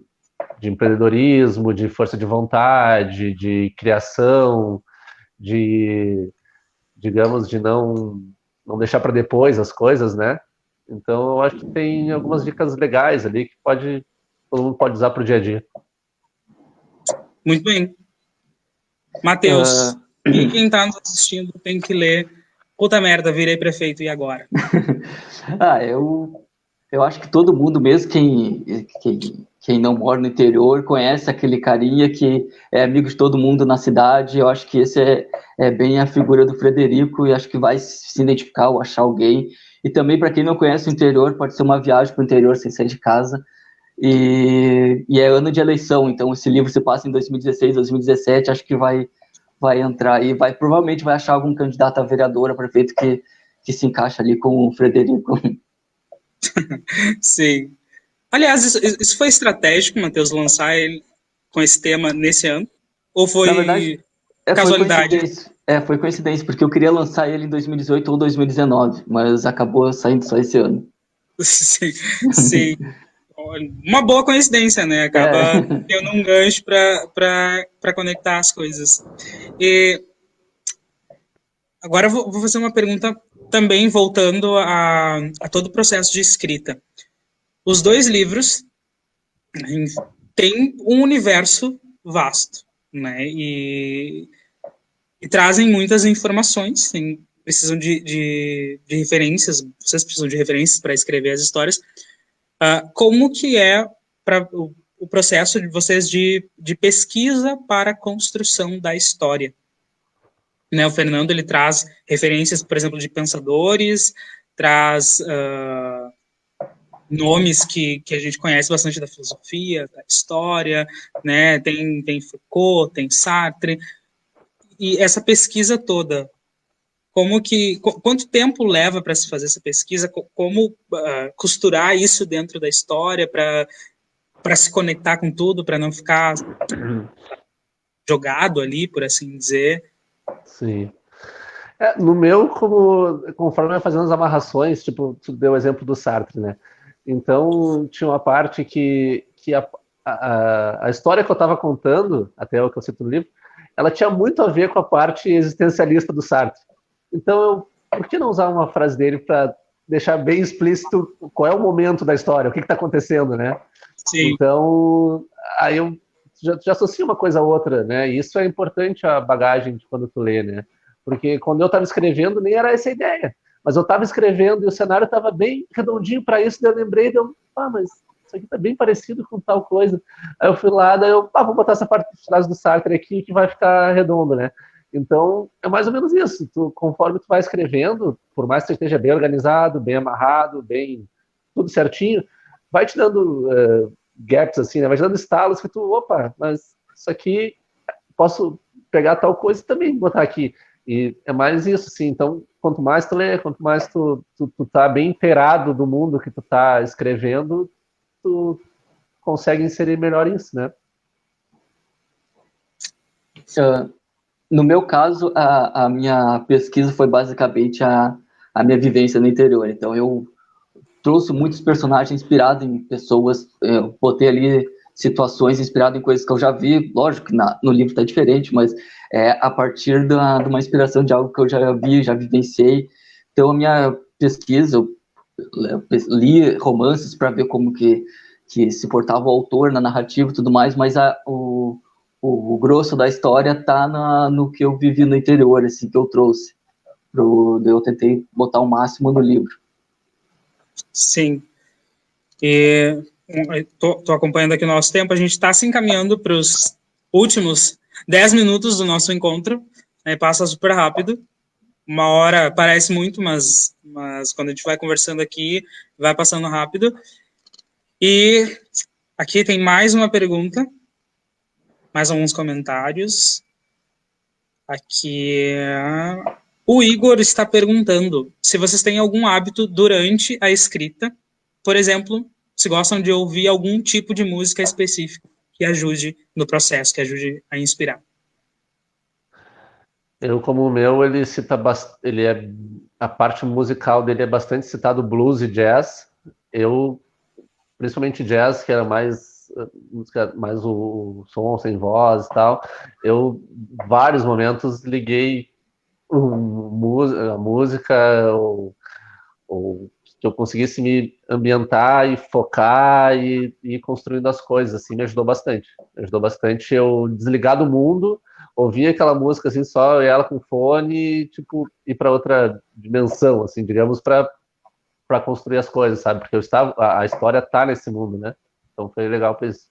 empreendedorismo, de força de vontade, de criação, digamos, de não deixar para depois as coisas, né? Então, eu acho que tem algumas dicas legais ali que todo mundo pode usar para o dia a dia. Muito bem. Matheus, e quem está nos assistindo tem que ler Puta merda, virei prefeito, e agora? Eu acho que todo mundo, mesmo quem não mora no interior, conhece aquele carinha que é amigo de todo mundo na cidade. Eu acho que esse é bem a figura do Frederico e acho que vai se identificar ou achar alguém. E também, para quem não conhece o interior, pode ser uma viagem para o interior sem sair de casa. E é ano de eleição, então esse livro se passa em 2016, 2017, acho que vai entrar aí, provavelmente vai achar algum candidato a vereador, a prefeito que se encaixa ali com o Frederico. Sim. Aliás, isso foi estratégico, Matheus, lançar ele com esse tema nesse ano? Ou foi, na verdade, casualidade? Foi coincidência, porque eu queria lançar ele em 2018 ou 2019, mas acabou saindo só esse ano. Sim. Uma boa coincidência, né? Acaba tendo um gancho para conectar as coisas. E agora eu vou fazer uma pergunta também voltando a todo o processo de escrita. Os dois livros têm um universo vasto, né? E trazem muitas informações, precisam de referências, vocês precisam de referências para escrever as histórias. Como que é o processo de vocês de pesquisa para a construção da história? Né, o Fernando, ele traz referências, por exemplo, de pensadores, traz nomes que a gente conhece bastante da filosofia, da história, né? Tem Foucault, tem Sartre, e essa pesquisa toda, quanto tempo leva para se fazer essa pesquisa? Como costurar isso dentro da história para se conectar com tudo, para não ficar jogado ali, por assim dizer? Sim. No meu, conforme eu ia fazendo as amarrações, tipo, tu deu o exemplo do Sartre, né? Então, tinha uma parte que a história que eu estava contando, até o que eu cito no livro, ela tinha muito a ver com a parte existencialista do Sartre. Então, por que não usar uma frase dele para deixar bem explícito qual é o momento da história, o que está acontecendo, né? Sim. Então, aí eu já associo uma coisa a outra, né? E isso é importante, a bagagem de quando tu lê, né? Porque quando eu estava escrevendo, nem era essa a ideia. Mas eu estava escrevendo e o cenário estava bem redondinho para isso, daí eu lembrei, mas isso aqui está bem parecido com tal coisa. Aí eu fui lá, vou botar essa parte do Sartre aqui que vai ficar redondo, né? Então, é mais ou menos isso. Conforme tu vai escrevendo, por mais que você esteja bem organizado, bem amarrado, bem tudo certinho, vai te dando gaps, assim, né? Vai te dando estalos que mas isso aqui, posso pegar tal coisa e também botar aqui. E é mais isso, assim. Então, quanto mais tu lê, quanto mais tu tá bem inteirado do mundo que tu tá escrevendo, tu consegue inserir melhor isso, né? No meu caso, a minha pesquisa foi basicamente a minha vivência no interior. Então, eu trouxe muitos personagens inspirados em pessoas, eu botei ali situações inspiradas em coisas que eu já vi. Lógico que no livro está diferente, mas a partir de uma inspiração de algo que eu já vi, já vivenciei. Então, a minha pesquisa, eu li romances para ver como que se portava o autor na narrativa e tudo mais, mas o grosso da história está no que eu vivi no interior, assim, que eu trouxe. Eu tentei botar o máximo no livro. Sim. E tô acompanhando aqui o nosso tempo, a gente está se encaminhando para os últimos 10 minutos do nosso encontro, né? Passa super rápido. 1 hora parece muito, mas quando a gente vai conversando aqui, vai passando rápido. E aqui tem mais uma pergunta, mais alguns comentários. Aqui, o Igor está perguntando se vocês têm algum hábito durante a escrita, por exemplo, se gostam de ouvir algum tipo de música específica que ajude no processo, que ajude a inspirar. Eu, como o meu, a parte musical dele é bastante citado blues e jazz. Eu, principalmente jazz, que era mais música, mais o som sem voz e tal. Eu, vários momentos, liguei a música ou que eu conseguisse me ambientar e focar e ir construindo as coisas, assim, me ajudou bastante. Me ajudou bastante eu desligar do mundo, ouvir aquela música, assim, só ela com fone e, tipo, ir para outra dimensão, assim, digamos, para construir as coisas, sabe? Porque a história tá nesse mundo, né? Então foi legal para isso.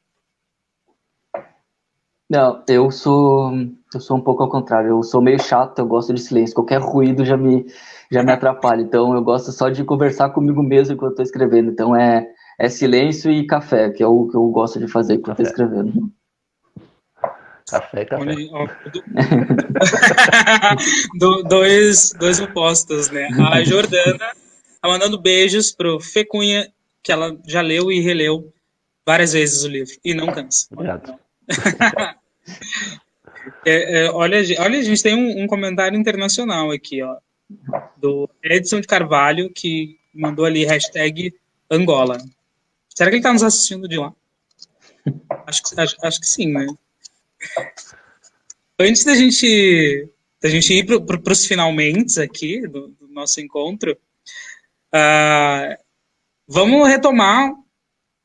Não, eu sou um pouco ao contrário. Eu sou meio chato, eu gosto de silêncio. Qualquer ruído já me atrapalha. Então eu gosto só de conversar comigo mesmo enquanto estou escrevendo. Então é silêncio e café, que é o que eu gosto de fazer enquanto estou escrevendo. Café e café. Dois opostos, né? A Jordana tá mandando beijos pro Fê Cunha, que ela já leu e releu várias vezes o livro, e não cansa. Obrigado. Olha, a gente tem um comentário internacional aqui, ó, do Edson de Carvalho, que mandou ali #Angola. Será que ele está nos assistindo de lá? Acho que sim, né? Antes da gente ir para os finalmente aqui do nosso encontro, vamos retomar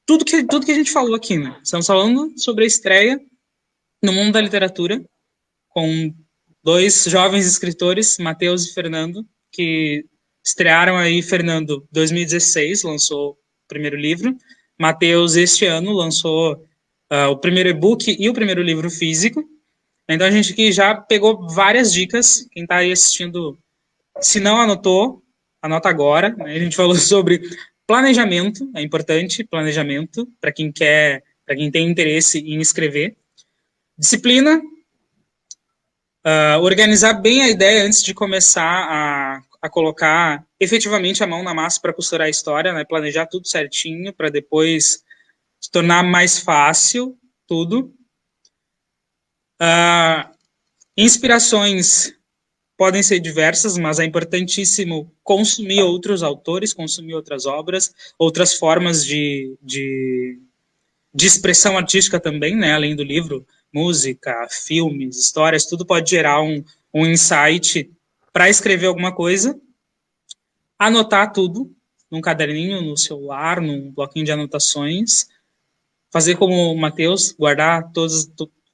tudo que a gente falou aqui, né? Estamos falando sobre a estreia no mundo da literatura, com dois jovens escritores, Matheus e Fernando, que estrearam aí. Fernando, 2016, lançou o primeiro livro. Matheus, este ano, lançou o primeiro e-book e o primeiro livro físico. Então a gente aqui já pegou várias dicas. Quem está aí assistindo, se não anotou, anota agora. Né? A gente falou sobre planejamento, é importante, planejamento, para quem quer, para quem tem interesse em escrever. Disciplina, organizar bem a ideia antes de começar a colocar efetivamente a mão na massa para costurar a história, né? Planejar tudo certinho para depois se tornar mais fácil tudo. Inspirações podem ser diversas, mas é importantíssimo consumir outros autores, consumir outras obras, outras formas de expressão artística também, né? Além do livro, música, filmes, histórias, tudo pode gerar um insight para escrever alguma coisa. Anotar tudo num caderninho, no celular, num bloquinho de anotações. Fazer como o Matheus, guardar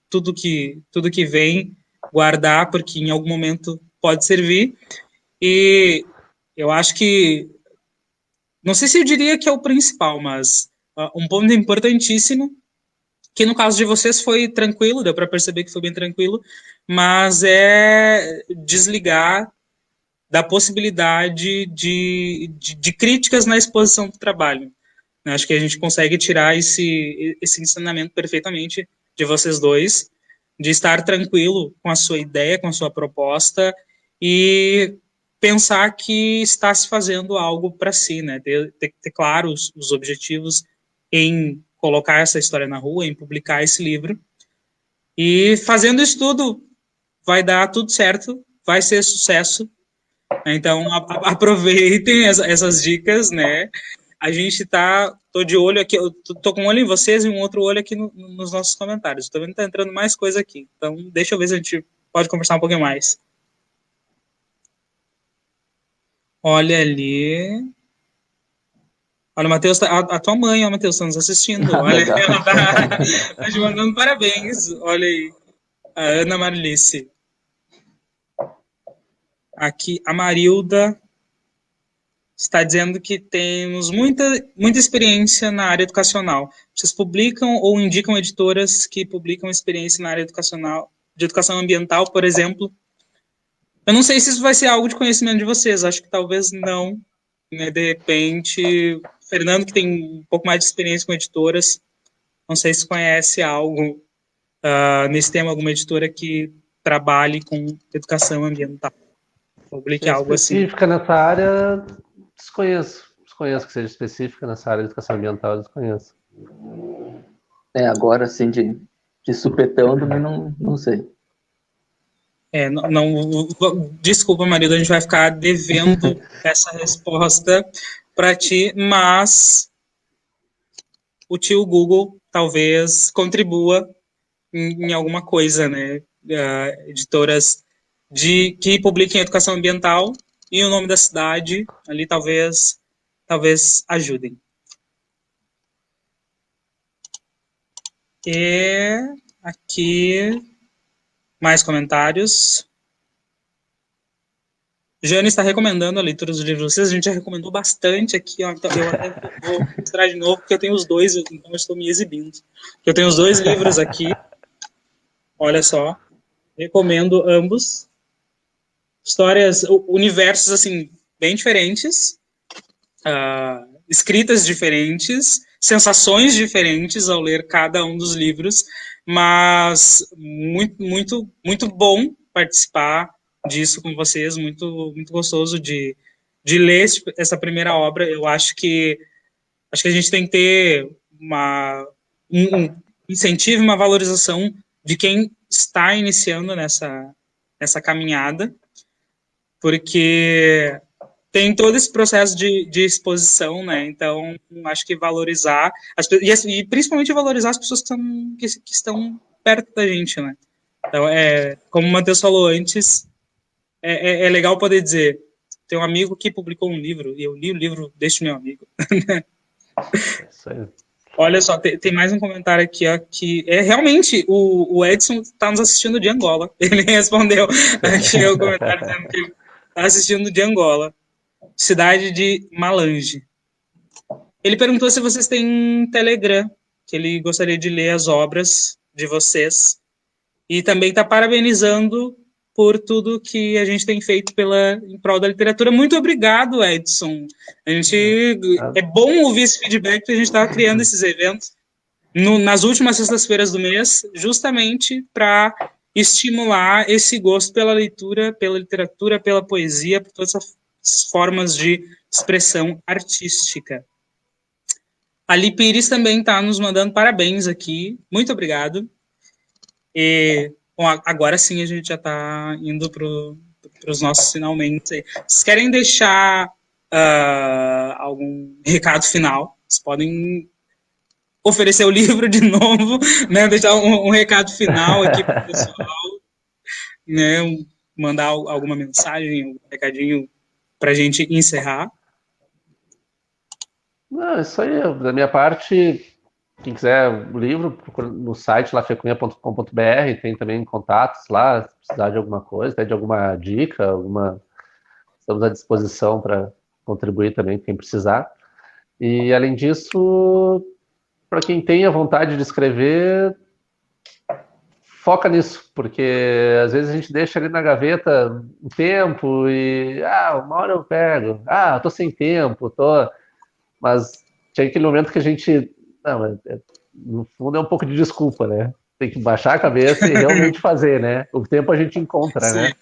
tudo que vem, guardar, porque em algum momento pode servir. E eu acho que, não sei se eu diria que é o principal, mas um ponto importantíssimo, que no caso de vocês foi tranquilo, deu para perceber que foi bem tranquilo, mas é desligar da possibilidade de críticas na exposição do trabalho. Acho que a gente consegue tirar esse ensinamento perfeitamente de vocês dois, de estar tranquilo com a sua ideia, com a sua proposta, e pensar que está se fazendo algo para si, né? Ter claro os objetivos em colocar essa história na rua, em publicar esse livro. E fazendo isso tudo, vai dar tudo certo, vai ser sucesso. Então, aproveitem essas dicas, né? A gente tô de olho aqui, eu tô com um olho em vocês e um outro olho aqui nos nossos comentários. Tô vendo que tá entrando mais coisa aqui. Então, deixa eu ver se a gente pode conversar um pouquinho mais. Olha ali. Olha, Matheus, a tua mãe, ó, Matheus, tá nos assistindo. Olha, ela tá te mandando parabéns. Olha aí. A Ana Marlice. Aqui, a Marilda está dizendo que temos muita experiência na área educacional. Vocês publicam ou indicam editoras que publicam experiência na área educacional, de educação ambiental, por exemplo? Eu não sei se isso vai ser algo de conhecimento de vocês, acho que talvez não. Né? De repente, Fernando, que tem um pouco mais de experiência com editoras, não sei se conhece algo nesse tema, alguma editora que trabalhe com educação ambiental. Publique algo assim. Específica nessa área, desconheço. Desconheço que seja específica nessa área de educação ambiental, desconheço. Agora, assim, de supetão, também não sei. Desculpa, marido, a gente vai ficar devendo essa resposta para ti, mas o tio Google talvez contribua em alguma coisa, né? Editoras que publiquem educação ambiental e o nome da cidade ali talvez ajudem. E aqui mais comentários. Jane está recomendando a leitura dos livros de vocês. A gente já recomendou bastante aqui. Ó, então eu até vou mostrar de novo, porque eu tenho os dois, então eu estou me exibindo. Eu tenho os dois livros aqui. Olha só. Recomendo ambos. Histórias, universos, assim, bem diferentes. Escritas diferentes. Sensações diferentes ao ler cada um dos livros. Mas muito, muito, muito bom participar disso com vocês, muito, muito gostoso de ler essa primeira obra. Eu acho que a gente tem que ter um incentivo, uma valorização de quem está iniciando nessa caminhada, porque tem todo esse processo de exposição, né? Então, acho que valorizar, e principalmente valorizar as pessoas que estão perto da gente, né? Então, como o Matheus falou antes, é legal poder dizer, tem um amigo que publicou um livro, e eu li o livro deste meu amigo. Isso aí. Olha só, tem mais um comentário aqui, ó, que é realmente o Edson está nos assistindo de Angola. Ele respondeu aqui o comentário dizendo que ele está assistindo de Angola, cidade de Malange. Ele perguntou se vocês têm Telegram, que ele gostaria de ler as obras de vocês. E também está parabenizando por tudo que a gente tem feito em prol da literatura. Muito obrigado, Edson. É bom ouvir esse feedback, porque a gente estava criando esses eventos nas últimas sextas-feiras do mês, justamente para estimular esse gosto pela leitura, pela literatura, pela poesia, por todas as formas de expressão artística. A Li Pires também está nos mandando parabéns aqui. Muito obrigado. E, bom, agora sim a gente já está indo para os nossos finalmente. Vocês querem deixar algum recado final? Vocês podem oferecer o livro de novo, né? Deixar um recado final aqui para o pessoal, né? Mandar alguma mensagem, um recadinho para a gente encerrar. Não, isso aí, da minha parte, quem quiser o livro, procura no site lá, fecunha.com.br, tem também contatos lá, se precisar de alguma coisa, de alguma dica, estamos à disposição para contribuir também, quem precisar. E, além disso, para quem tem a vontade de escrever, foca nisso, porque às vezes a gente deixa ali na gaveta um tempo e, uma hora eu pego, tô sem tempo, Mas tinha aquele momento que a gente, no fundo é um pouco de desculpa, né? Tem que baixar a cabeça e realmente fazer, né? O tempo a gente encontra, Sim. né?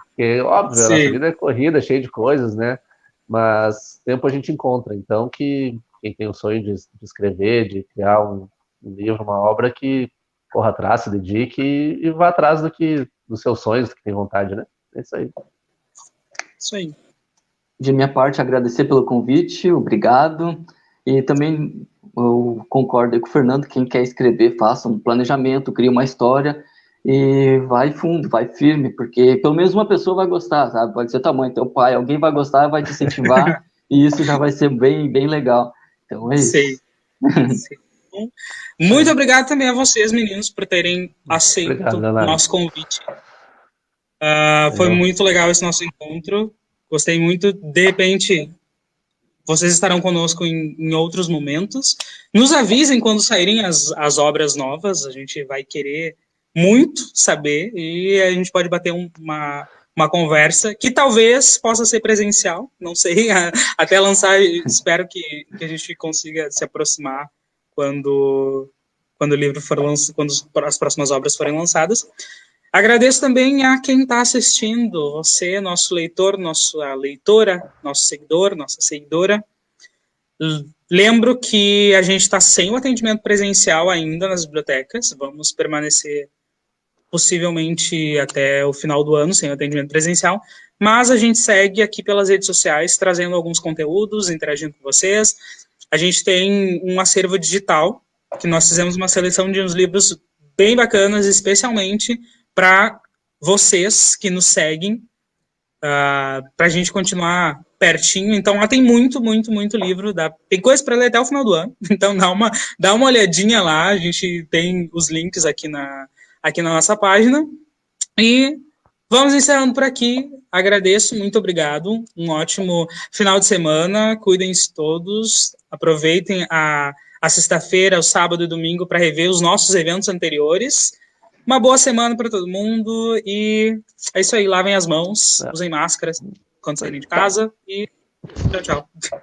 Porque, óbvio, Sim. a nossa vida é corrida, cheia de coisas, né? Mas tempo a gente encontra. Então, quem tem o sonho de escrever, de criar um livro, uma obra, que corra atrás, se dedique e vá atrás dos seus sonhos, do que tem vontade, né? É isso aí. Isso aí. De minha parte, agradecer pelo convite, obrigado. E também eu concordo com o Fernando, quem quer escrever, faça um planejamento, crie uma história e vai fundo, vai firme, porque pelo menos uma pessoa vai gostar, sabe? Pode ser tua mãe, teu pai, alguém vai gostar, vai te incentivar e isso já vai ser bem, bem legal. Então é isso. Sim. Muito obrigado também a vocês, meninos, por terem aceito o nosso convite. Foi muito legal esse nosso encontro. Gostei muito. De repente, vocês estarão conosco em outros momentos. Nos avisem quando saírem as obras novas. A gente vai querer muito saber e a gente pode bater uma conversa que talvez possa ser presencial. Não sei, até lançar. Espero que a gente consiga se aproximar quando o livro for lançado, quando as próximas obras forem lançadas. Agradeço também a quem está assistindo, você, nosso leitor, nossa leitora, nosso seguidor, nossa seguidora. Lembro que a gente está sem o atendimento presencial ainda nas bibliotecas, vamos permanecer possivelmente até o final do ano sem o atendimento presencial, mas a gente segue aqui pelas redes sociais, trazendo alguns conteúdos, interagindo com vocês. A gente tem um acervo digital, que nós fizemos uma seleção de uns livros bem bacanas, especialmente para vocês que nos seguem, para a gente continuar pertinho. Então, lá tem muito, muito, muito livro. Tem coisa para ler até o final do ano. Então, dá uma olhadinha lá. A gente tem os links aqui na nossa página. E vamos encerrando por aqui. Agradeço, muito obrigado. Um ótimo final de semana. Cuidem-se todos. Aproveitem a sexta-feira, o sábado e domingo para rever os nossos eventos anteriores. Uma boa semana para todo mundo e é isso aí, lavem as mãos, usem máscaras quando saírem de casa e tchau, tchau.